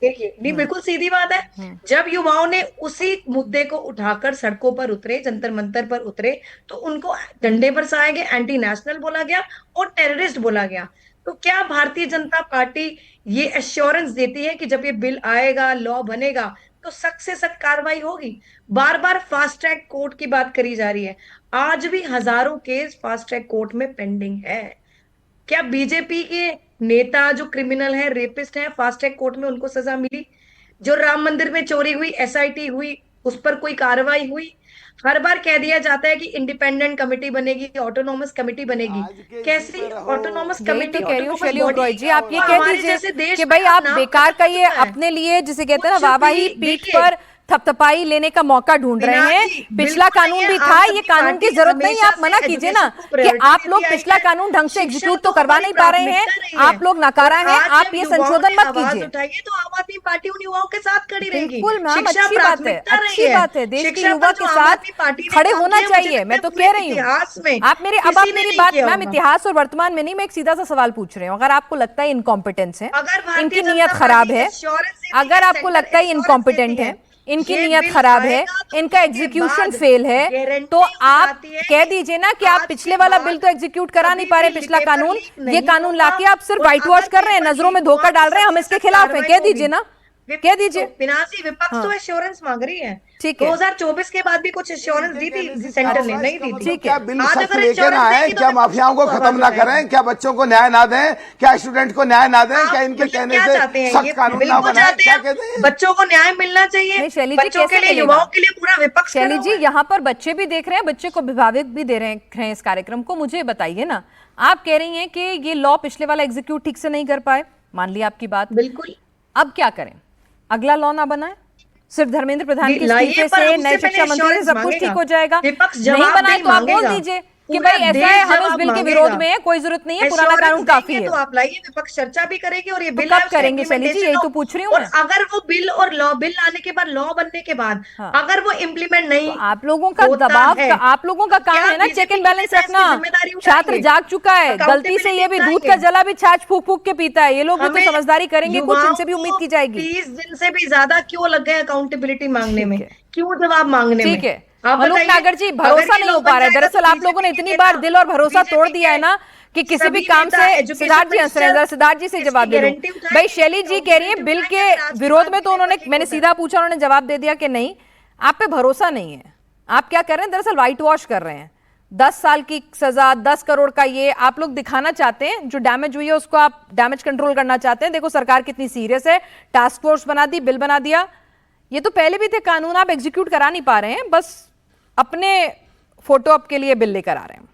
देखिए, नहीं बिल्कुल सीधी बात है। जब युवाओं ने उसी मुद्दे को उठाकर सड़कों पर उतरे, जंतर मंतर पर उतरे, तो उनको डंडे बरसाए गए, एंटी नेशनल बोला गया और टेररिस्ट बोला गया। तो क्या भारतीय जनता पार्टी ये एश्योरेंस देती है कि जब ये बिल आएगा, लॉ बनेगा, तो सख्त से सख्त कार्रवाई होगी? बार बार फास्ट ट्रैक कोर्ट की बात करी जा रही है, आज भी हजारों केस फास्ट ट्रैक कोर्ट में पेंडिंग है। क्या बीजेपी के नेता जो क्रिमिनल है, रेपिस्ट है, फास्ट ट्रैक कोर्ट में उनको सजा मिली? जो राम मंदिर में चोरी हुई, SIT हुई, उस पर कोई कार्रवाई हुई? हर बार कह दिया जाता है कि इंडिपेंडेंट कमेटी बनेगी, ऑटोनॉमस कमेटी बनेगी। कैसी ऑटोनॉमस कमेटी? तो कह रही हूँ शैली उबराय जी, आप ये कह दीजिए कि भाई आप बेकार का ये अपने लिए, जिसे कहते हैं ना, वाहवाही, पीठ पर थपथपाई लेने का मौका ढूंढ रहे हैं। पिछला कानून भी था, ये कानून की जरूरत नहीं। आप मना कीजिए ना कि आप लोग पिछला कानून ढंग से एग्जीक्यूट तो करवा नहीं पा रहे हैं, आप लोग नकारा हैं, आप ये संशोधन मत कीजिए। तो आम आदमी पार्टी उन युवाओं के साथ खड़ी रहेगी। बिल्कुल मैम, अच्छी बात है, अच्छी बात है। देश के युवा के साथ खड़े होना चाहिए। मैं तो कह रही हूँ, आप मेरी बात मैम, इतिहास और वर्तमान में नहीं, मैं एक सीधा सा सवाल पूछ रही हूँ। अगर आपको लगता है इनकॉम्पिटेंस है, इनकी नीयत खराब है, अगर आपको लगता है इनकॉम्पिटेंट है, इनकी नीयत खराब है, इनका एग्जीक्यूशन फेल है, तो आप कह दीजिए ना कि आप पिछले वाला बिल तो एग्जीक्यूट करा नहीं पा रहे, पिछला कानून, ये कानून लाके आप सिर्फ व्हाइट वॉश कर रहे हैं, नजरों में धोखा डाल रहे हैं, हम इसके खिलाफ हैं। कह दीजिए ना, कह दीजिए। पिनासी, विपक्ष तो एश्योरेंस मांग रही है। ठीक है, 2024 के बाद भी कुछ एश्योरेंस दी थी सेंटर ने, नहीं दी थी। ठीक है, बिल सख्त लेकर आए, क्या माफियाओं को खत्म ना करें, क्या बच्चों को न्याय ना दें, क्या स्टूडेंट को न्याय ना दें, क्या इनके कहने से सख्त कानून ना बनाए, क्या कहते हैं? बच्चों को न्याय मिलना चाहिए, बच्चों के लिए, युवाओं के लिए पूरा विपक्ष। शैली जी, यहाँ पर बच्चे भी देख रहे हैं, बच्चे को अभिभावक भी दे रहे हैं इस कार्यक्रम को। मुझे बताइए ना, आप कह रही हैं कि ये लॉ पिछले वाला एग्जीक्यूट ठीक से नहीं कर पाए, मान लिया आपकी बात, बिल्कुल। अब क्या करें? अगला लॉ ना बनाए, सिर्फ धर्मेंद्र प्रधान के इस्तीफे से, नए शिक्षा मंत्री से सब कुछ ठीक हो जाएगा? नहीं बनाए तो आप बोल दीजिए कि पूरा भाई ऐसा देश है, हम जवाब इस बिल के मांगेगा। विरोध में है, कोई जरूरत नहीं है, पुराना Assurance कानून काफी देंगे है। तो आप लाइए, विपक्ष चर्चा भी करेगी और ये तो बिल कब आए, उसका करेंगे शैली जी? implementation यही हो। तो पूछ रही हूँ और मैं। अगर वो बिल और लॉ बिल आने के बाद, लॉ बनने के बाद हाँ। अगर वो इम्प्लीमेंट नहीं तो आप लोगों का होता दबाव है, आप लोगों का काम क्या है ना BJP चेक एंड की बैलेंस नेता इसकी रखना। जिम्मेदारी छात्र उठाएंगे? जाग चुका है, गलती से ये भी दूध का उठाएंगे? जला भी छाछ फूक फूक के पीता है, ये लोग भी तो हमें समझदारी करेंगे, कुछ युवाओं इनसे भी उम्मीद को की जाएगी। 30 दिन से भी ज्यादा क्यों लग गए अकाउंटेबिलिटी मांगने में, ठीक है। क्यों जवाब मांगने में? ठीक है, आप मनुक बताइए, नागर जी, अगर भरोसा ये नहीं लॉ हो बन पा रहा है। जाएगा तो दरअसल आप लोगों ने BJP इतनी के बार नेता, दिल और भरोसा BJP तोड़ दिया है के ना कि किसी भी सभी काम नेता, से एजुकेशन सिद्धार्थ जी हंस रहे हैं, जरा सिद्धार्थ जी से इसकी जवाब दे दूं। गारंटी उठाएंगे, भाई शैली जी कह रही है बिल के उठाएंगे, राष्ट्रवाद विरोध में, तो के उन्होंने, नेता मैंने की सीधा पूछा, उन्होंने जवाब दे दिया कि नहीं, आप पे भरोसा नहीं है। आप क्या कर रहे हैं, दरअसल व्हाइट वॉश कर रहे हैं। 10 साल की सजा, 10 करोड़ का ये आप लोग दिखाना चाहते हैं, जो डैमेज हुई है उसको आप डैमेज कंट्रोल करना चाहते हैं। देखो सरकार कितनी सीरियस है, टास्क फोर्स बना दी, बिल बना दिया। ये तो पहले भी थे कानून, आप एग्जीक्यूट करा नहीं पा रहे हैं, बस अपने फोटो अप के लिए बिल लेकर आ रहे हैं।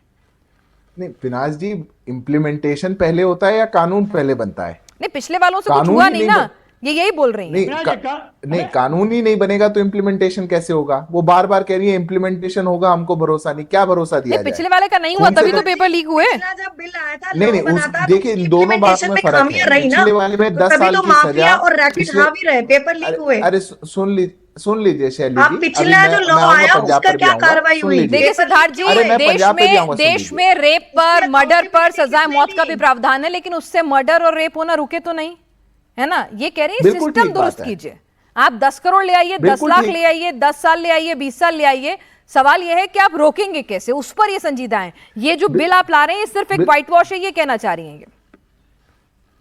नहीं पिनाज जी, इम्प्लीमेंटेशन पहले होता है या कानून पहले बनता है? नहीं, पिछले वालों से कुछ कानून हुआ ही नहीं नहीं ना, ये यही बोल रही नहीं हैं। नहीं, कानून ही नहीं बनेगा तो इम्प्लीमेंटेशन कैसे होगा? वो बार बार कह रही है इम्प्लीमेंटेशन होगा, हमको भरोसा नहीं। क्या भरोसा दिया नहीं, जाए? पिछले वाले का नहीं हुआ, खून से तभी तो पेपर लीक हुए। पिछला जब बिल आया था, नहीं नहीं, लॉ बना था, तो देखिए इन दोनों बातों में फर्क खामियां है। रही ना, पिछले वाले में तो 10 तभी साल तो की माफिया सजा और रैकेट पिछले- हावी रहे, पेपर लीक हुए। अरे सुन लीजिए शैली आप जी, पिछला अभी जो मैं लॉ आऊंगा आया पंजाब उसका पर भी क्या आऊंगा। कार्रवाई सुन हुई? लीजिए। देखिए सिद्धार्थ जी, अरे मैं देश पंजाब पे भी आऊंगा, सुन देश लीजिए। में रेप पर, उसकी मर्डर पर accountability सजाए किसने मौत का ली? भी प्रावधान है, लेकिन उससे मर्डर और रेप होना रुके तो नहीं, है ना? ये कह रही है बिल्कुल सिस्टम ठीक बात दुरुस्त है। कीजिए। आप 10 करोड़ ले आइए, 10 बिल्कुल लाख ठीक। ले आइए, 10 साल ले आइए, 20 साल ले आइए, सवाल यह है कि आप रोकेंगे कैसे, उस पर ये संजीदा है। ये जो बिल आप ला रहे हैं, ये सिर्फ एक व्हाइट वॉश है, ये कहना चाह रही हैं।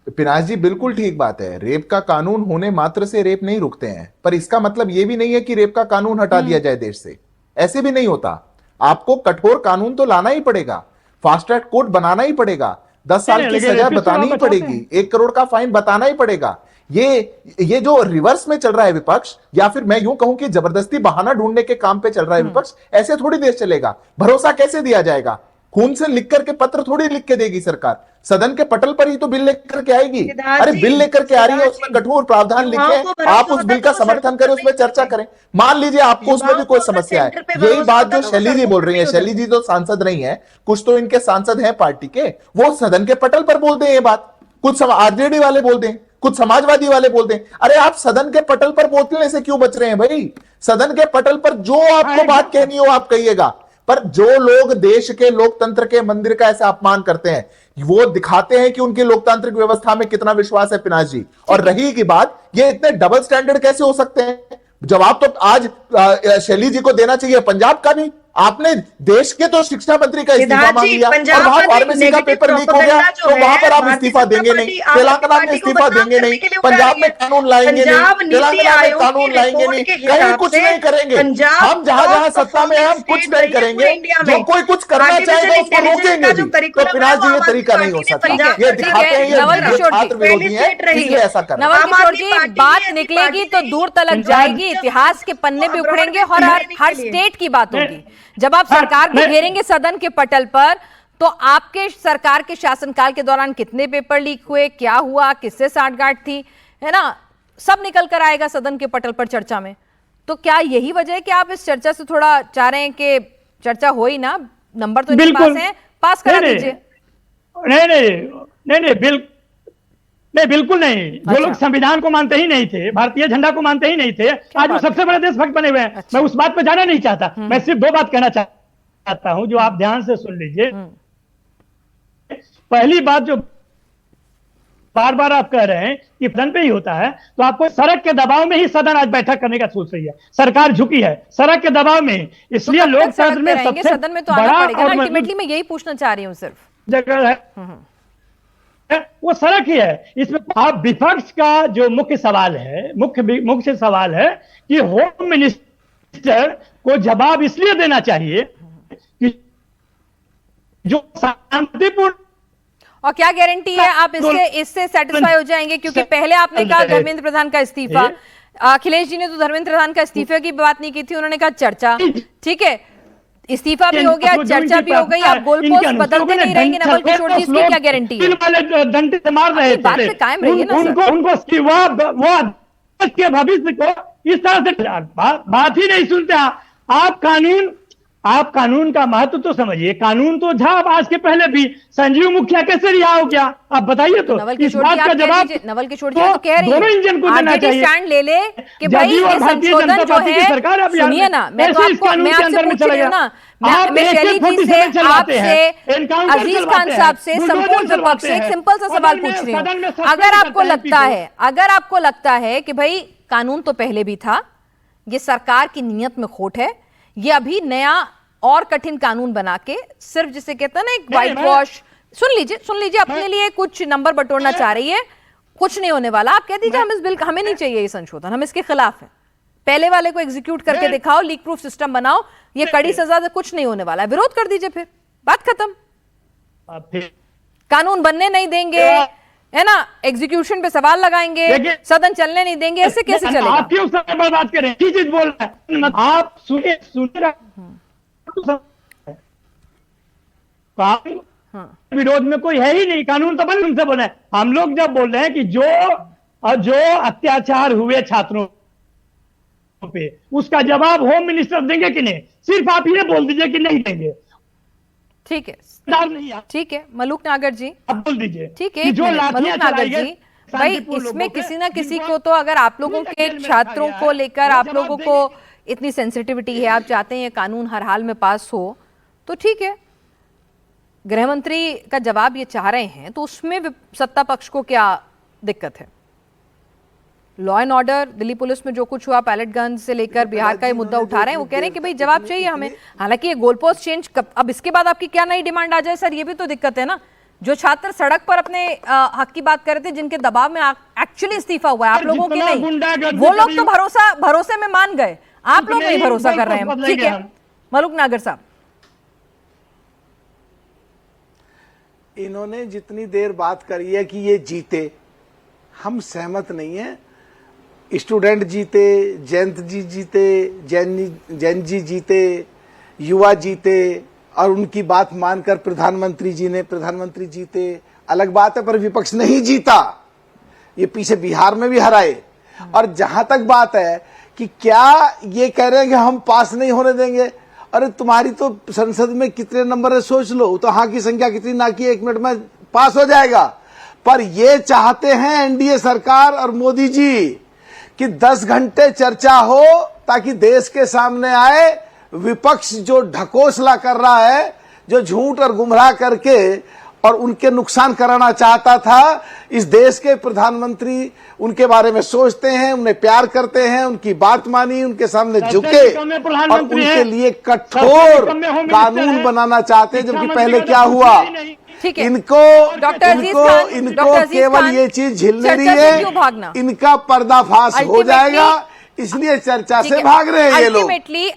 पिनाज जी बिल्कुल ठीक बात है, रेप का कानून होने मात्र से रेप नहीं रुकते हैं, पर इसका मतलब यह भी नहीं है कि रेप का कानून हटा दिया जाए देश से। ऐसे भी नहीं होता। आपको कठोर कानून तो लाना ही पड़ेगा, फास्ट ट्रैक कोर्ट बनाना ही पड़ेगा, 10 साल की लेकिन सजा रेपिस्ट बतानी ही तो आप पड़ेगी, 1 करोड़ का फाइन बताना ही पड़ेगा। ये जो रिवर्स में चल रहा है विपक्ष, या फिर मैं यूं कहूं कि जबरदस्ती बहाना ढूंढने के काम पे चल रहा है विपक्ष, ऐसे थोड़ी देश चलेगा। भरोसा कैसे दिया जाएगा? खून से लिख करके पत्र थोड़ी लिख के देगी सरकार, सदन के पटल पर ही तो बिल लेकर के आएगी। सिद्धार्थ अरे जी, बिल लेकर के आ रही है, सिद्धार्थ उसमें जी, कठोर प्रावधान युवाओं लिखे, को भरोसा आप उस होता बिल का तो वो समर्थन सड़कों करें, पर उसमें नहीं चर्चा उतरते। करें। मान लीजिए आपको उसमें भी युवाओं कोई को अगर समस्या है, सेंटर पे यही भरोसा बात होता जो तो वो शैली जी सड़कों बोल पर रही है, नहीं शैली जी तो सांसद नहीं है, कुछ तो इनके सांसद हैं पार्टी के, वो सदन के पटल पर बोल दें ये बात, कुछ आरजेडी वाले बोल दें, कुछ समाजवादी वाले बोल दें। अरे आप सदन के पटल पर बोलने से क्यों बच रहे हैं भाई? सदन के पटल पर जो आपको बात कहनी हो आप कहिएगा, पर जो लोग देश के लोकतंत्र के मंदिर का ऐसा अपमान करते हैं, वो दिखाते हैं कि उनकी लोकतांत्रिक व्यवस्था में कितना विश्वास है पिनाज जी। और रही की बात, ये इतने डबल स्टैंडर्ड कैसे हो सकते हैं? जवाब तो आज शैली जी को देना चाहिए, पंजाब का नहीं। आपने देश के तो शिक्षा मंत्री का इस्तीफा सिद्धार्थ मांग जी, लिया, और पंजाब वहां का फार्मेसी का negative पेपर लीक हो गया, propaganda जो तो वहां है, पर आप भारतीय इस्तीफा जनता देंगे नहीं, पार्टी, आम तेलंगाना में आदमी पार्टी को इस्तीफा बदनाम देंगे करने नहीं, के लिए उठा पंजाब रही में है। कानून लाएंगे नहीं, पंजाब नीति तेलंगाना में आयोग कानून की लाएंगे रिपोर्ट नहीं, के कहीं हिसाब कुछ से नहीं करेंगे। पंजाब हम जहां जहां सत्ता में हैं, हम कुछ स्टेट नहीं रही है करेंगे। पूरे इंडिया जो में। कोई कुछ करना चाहेगा उसको रोकेंगे भी। तो पिनाज जी ये तरीका नहीं हो सकता, ये दिखाते हैं ये नवल किशोर जी, छात्र विरोधी है, इसलिए ऐसा कर रहे हैं। नवल आम किशोर आदमी जी, पार्टी बात भी ऐसी निकलेगी पार्टी तो नहीं। दूर तलक जाएगी, इतिहास के पन्ने भी अब्रॉड उखड़ेंगे में और रहने हर के लिए। स्टेट की बात होगी। जब आप सरकार को घेरेंगे सदन के पटल पर, तो आपके सरकार के शासनकाल के दौरान कितने पेपर लीक हुए, क्या हुआ, किससे साठगांठ थी, है ना, सब निकल कर आएगा सदन के पटल पर चर्चा में। तो क्या यही वजह है कि आप इस चर्चा से थोड़ा चाह रहे हैं कि चर्चा हो ही ना, नंबर तो इनके पास है, पास करा दीजिए। नहीं बिल्कुल नहीं। जो अच्छा। लोग संविधान को मानते ही नहीं थे, भारतीय झंडा को मानते ही नहीं थे, आज वो बात सबसे बड़े देशभक्त बने हुए हैं। अच्छा। मैं उस बात पे जाना नहीं चाहता, मैं सिर्फ 2 बात कहना चाहता हूं जो आप ध्यान से सुन लीजिए। पहली बात, जो बार बार आप कह रहे हैं कि सदन पे ही होता है, तो आपको सड़क के दबाव में ही सदन आज बैठक करने का सोच रही है, सरकार झुकी है सड़क के दबाव में। इसलिए तो लोकतंत्र में सबसे सदन में तो आना बड़ा पड़ेगा और ना, अल्टीमेटली मैं यही पूछना चाह रही हूँ सिर्फ। जगह है वो सड़क ही है। इसमें आप विपक्ष का जो मुख्य सवाल है, मुख्य सवाल है कि होम मिनिस्टर को जवाब इसलिए देना चाहिए कि जो शांतिपूर्ण, और क्या गारंटी है आप इससे सेटिस्फाई हो जाएंगे? क्योंकि पहले आपने कहा धर्मेंद्र प्रधान का इस्तीफा, अखिलेश जी ने तो धर्मेंद्र प्रधान का इस्तीफे की बात नहीं की थी, उन्होंने कहा चर्चा। ठीक है, इस्तीफा भी हो गया, चर्चा भी हो गई, आप गोल पोस्ट बदलते नहीं रहेंगे। नवल किशोर जी, इसकी क्या गारंटी है? वाले डंडे से मार रहे थे, बात पे कायम रहिए ना सर। उनको देश के भविष्य को इस तरह से बात ही नहीं सुनते। आप कानून आप कानून का महत्व तो समझिए। कानून तो था आज के पहले भी। संजीव मुखिया कैसे रिहा हो गया, आप बताइए तो। नवल इस किशोर बात जी, का आप कह जवाब दीजिए, नवल किशोर जी तो कह रही दोनों इंजन को देना आरजेडी चाहिए। स्टैंड ले ले कि भाई जदयू और ये भारतीय संशोधन जनता जो पार्टी की है, सरकार अब सुनिए ना, मैं तो ऐसे इस आपको, कानून मैं के आपसे अंदर में पूछ चला रही हूँ गया। ना, आप मैं शैली जी से, आपसे, अजीज खान साहब से, संपूर्ण विपक्ष से एक सिंपल सा सवाल पूछ रही हूँ। अगर आपको लगता है कि भाई कानून तो पहले भी था, ये सरकार की नीयत में खोट है, ये अभी नया और कठिन कानून बना के सिर्फ जिसे कहते हैं ना एक व्हाइट वॉश, सुन लीजिए अपने लिए कुछ नंबर बटोरना चाह रही है, कुछ नहीं होने वाला। आप कह दीजिए हम इस बिल, हमें नहीं चाहिए ये संशोधन, हम इसके खिलाफ हैं, पहले वाले को एग्जीक्यूट करके दिखाओ, लीक प्रूफ सिस्टम बनाओ, ये कड़ी सजा से कुछ नहीं होने वाला है, विरोध कर दीजिए, फिर बात खत्म। कानून बनने नहीं देंगे, है ना, एग्जीक्यूशन पे सवाल लगाएंगे, सदन चलने नहीं देंगे, ऐसे कैसे चलेगा? आप क्यों समय पर बात करें, की चीज बोल रहे हैं आप, सुनिए विरोध में कोई है ही नहीं, कानून तो बन से बना है। हम लोग जब बोल रहे हैं कि जो अत्याचार हुए छात्रों पे, उसका जवाब होम मिनिस्टर देंगे कि नहीं, सिर्फ आप ये बोल दीजिए कि नहीं देंगे। ठीक है, नहीं, ठीक है, मलूक नागर जी आप बोल दीजिए। ठीक है, मलूक नागर जी, भाई इसमें किसी ना किसी को तो, अगर आप लोगों के छात्रों को लेकर आप लोगों को इतनी सेंसिटिविटी है, आप चाहते हैं ये कानून हर हाल में पास हो, तो ठीक है, गृह मंत्री का जवाब ये चाह रहे हैं, तो उसमें सत्ता पक्ष को क्या दिक्कत है? Law and order, Delhi police में जो कुछ हुआ, पैलेट गन से लेकर बिहार का ये मुद्दा उठा रहे हैं, वो कह रहे हैं कि भाई जवाब चाहिए हमें। हालांकि ये गोल पोस्ट चेंज अब इसके बाद आपकी क्या नई डिमांड आ जाए सर, ये भी तो दिक्कत है ना। जो छात्र सड़क पर अपने हक की बात कर रहे थे, जिनके दबाव में एक्चुअली इस्तीफा हुआ है, आप लोगों के नहीं, वो लोग तो भरोसे में मान गए, आप लोग नहीं भरोसा कर रहे हैं। ठीक है मलूक नागर साहब, इन्होंने जितनी देर बात करी है कि ये जीते, हम सहमत नहीं है। स्टूडेंट जीते, जयंत जी जीते, जैन जी जीते, युवा जीते, और उनकी बात मानकर प्रधानमंत्री जीते, अलग बात है, पर विपक्ष नहीं जीता। ये पीछे बिहार में भी हराए। और जहां तक बात है कि क्या ये कह रहे हैं कि हम पास नहीं होने देंगे, अरे तुम्हारी तो संसद में कितने नंबर है सोच लो, तो हाँ की संख्या कितनी, ना की 1 मिनट में पास हो जाएगा। पर ये चाहते हैं एनडीए सरकार और मोदी जी कि 10 घंटे चर्चा हो, ताकि देश के सामने आए विपक्ष जो ढकोसला कर रहा है, जो झूठ और गुमराह करके और उनके नुकसान कराना चाहता था। इस देश के प्रधानमंत्री उनके बारे में सोचते हैं, उन्हें प्यार करते हैं, उनकी बात मानी, उनके सामने झुके और उनके लिए कठोर कानून बनाना चाहते हैं। जबकि पहले क्या हुआ, इनको केवल ये चीज झिलने रही है, इनका पर्दाफाश हो जाएगा, इसलिए चर्चा से भाग रहे हैं ये लोग।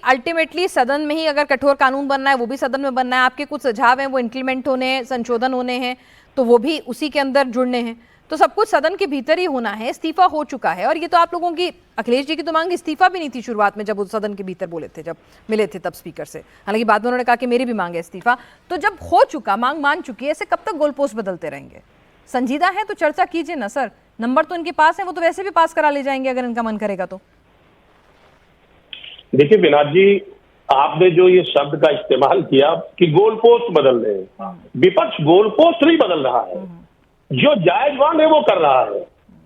अल्टीमेटली सदन में ही अगर कठोर कानून बनना है, वो भी सदन में बनना है, आपके कुछ सुझाव हैं वो इंप्लीमेंट होने हैं, संशोधन होने हैं, तो वो भी उसी के अंदर जुड़ने हैं, तो सब कुछ सदन के भीतर ही होना है। इस्तीफा हो चुका है, और ये तो आप लोगों की, अखिलेश जी की तो मांग इस्तीफा भी नहीं थी शुरुआत में, जब वो सदन के भीतर बोले थे, जब मिले थे तब स्पीकर से। हालांकि बाद में उन्होंने कहा कि मेरी भी मांग है इस्तीफा। तो जब हो चुका, मांग मान चुकी है, ऐसे कब तक गोल पोस्ट बदलते रहेंगे? संजीदा है तो चर्चा कीजिए ना सर, नंबर तो इनके पास है, वो तो वैसे भी पास करा ले जाएंगे अगर इनका मन करेगा तो। देखिए विनाश जी, आपने जो ये शब्द का इस्तेमाल किया कि गोल पोस्ट बदल रहे हैं, विपक्ष गोल पोस्ट नहीं बदल रहा है, जो जायज मांग है वो कर रहा है।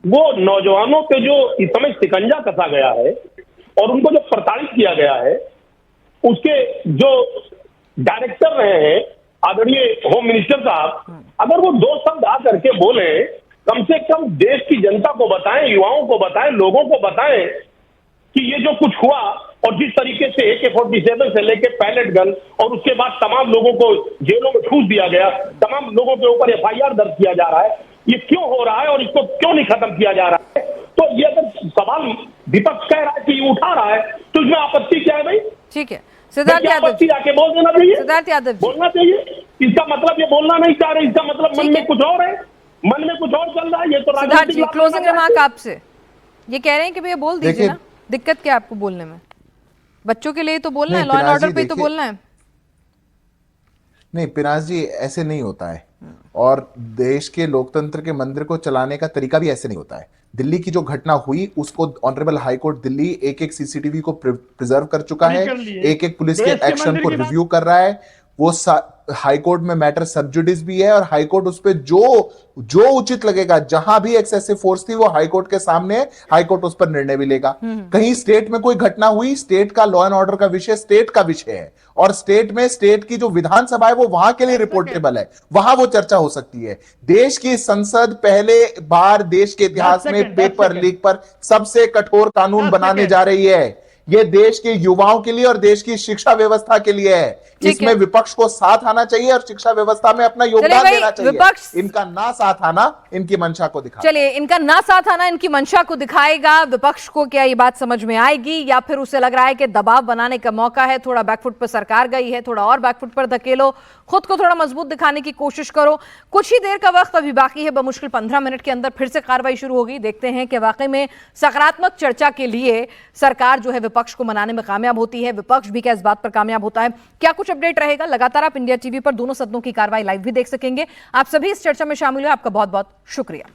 वो नौजवानों पे जो इस समय शिकंजा कसा गया है और उनको जो प्रताड़ित किया गया है, उसके जो डायरेक्टर रहे हैं आदरणीय होम मिनिस्टर साहब, अगर वो 2 शब्द आ करके बोले, कम से कम देश की जनता को बताएं, युवाओं को बताएं, लोगों को बताएं कि ये जो कुछ हुआ और जिस तरीके से AK-47 से लेके पैलेट गन और उसके बाद तमाम लोगों को जेलों में ठूस दिया गया, तमाम लोगों के ऊपर FIR दर्ज किया जा रहा है, ये क्यों हो रहा है और इसको क्यों नहीं खत्म किया जा रहा है? तो ये अगर सवाल विपक्ष कह रहा है कि ये उठा रहा है, तो इसमें आपत्ति क्या है भाई? ठीक है, सिद्धार्थ यादव आपत्ति आके बोल देना चाहिए, सिद्धार्थ यादव बोलना चाहिए। इसका मतलब ये बोलना नहीं चाह रहे, इसका मतलब मन में कुछ और है, मन में कुछ और चल रहा है। ये तो सिद्धार्थ जी, क्लोजिंग रिमार्क आपसे, ये कह रहे हैं कि भैया बोल दीजिए ना, दिक्कत क्या है आपको बोलने में? बच्चों के लिए तो बोलना है, लॉ एंड ऑर्डर पे तो बोलना है। नहीं पिनाज जी, ऐसे नहीं होता है। और देश के लोकतंत्र के मंदिर को चलाने का तरीका भी ऐसे नहीं होता है। दिल्ली की जो घटना हुई उसको ऑनरेबल हाई कोर्ट दिल्ली एक एक सीसीटीवी को प्रिजर्व कर चुका है, एक एक पुलिस के एक्शन को रिव्यू कर रहा है। वो हाई कोर्ट में मैटर सब जुडिस भी है और हाई कोर्ट उस पर जो उचित लगेगा, जहां भी एक्सेसिव फोर्स थी वो हाई कोर्ट के सामने, हाई कोर्ट उस पर निर्णय भी लेगा। कहीं स्टेट में कोई घटना हुई, स्टेट का लॉ एंड ऑर्डर का विषय स्टेट का विषय है और स्टेट में स्टेट की जो विधानसभा है वो वहां के लिए रिपोर्टेबल है, वहां वो चर्चा हो सकती है। देश की संसद पहले बार देश के इतिहास में पेपर लीक पर सबसे कठोर कानून बनाने जा रही है। ये देश के युवाओं के लिए और देश की शिक्षा व्यवस्था के लिए है। इसमें विपक्ष को साथ आना चाहिए और शिक्षा व्यवस्था में अपना योगदान देना चाहिए। इनका ना साथ आना इनकी मंशा को दिखा, चलिए इनका ना साथ आना इनकी मंशा को दिखाएगा। विपक्ष को क्या ये बात समझ में आएगी या फिर उसे लग रहा है कि दबाव बनाने का मौका है, थोड़ा बैकफुट पर सरकार गई है, थोड़ा और बैकफुट पर धकेलो, खुद को थोड़ा मजबूत दिखाने की कोशिश करो। कुछ ही देर का वक्त अभी बाकी है, बमुश्किल 15 मिनट के अंदर फिर से कार्रवाई शुरू होगी। देखते हैं कि वाकई में सकारात्मक चर्चा के लिए सरकार जो है विपक्ष को मनाने में कामयाब होती है, विपक्ष भी क्या इस बात पर कामयाब होता है। क्या कुछ अपडेट रहेगा, लगातार आप इंडिया टीवी पर दोनों सदनों की कार्रवाई लाइव भी देख सकेंगे। आप सभी इस चर्चा में शामिल हुए, आपका बहुत बहुत शुक्रिया।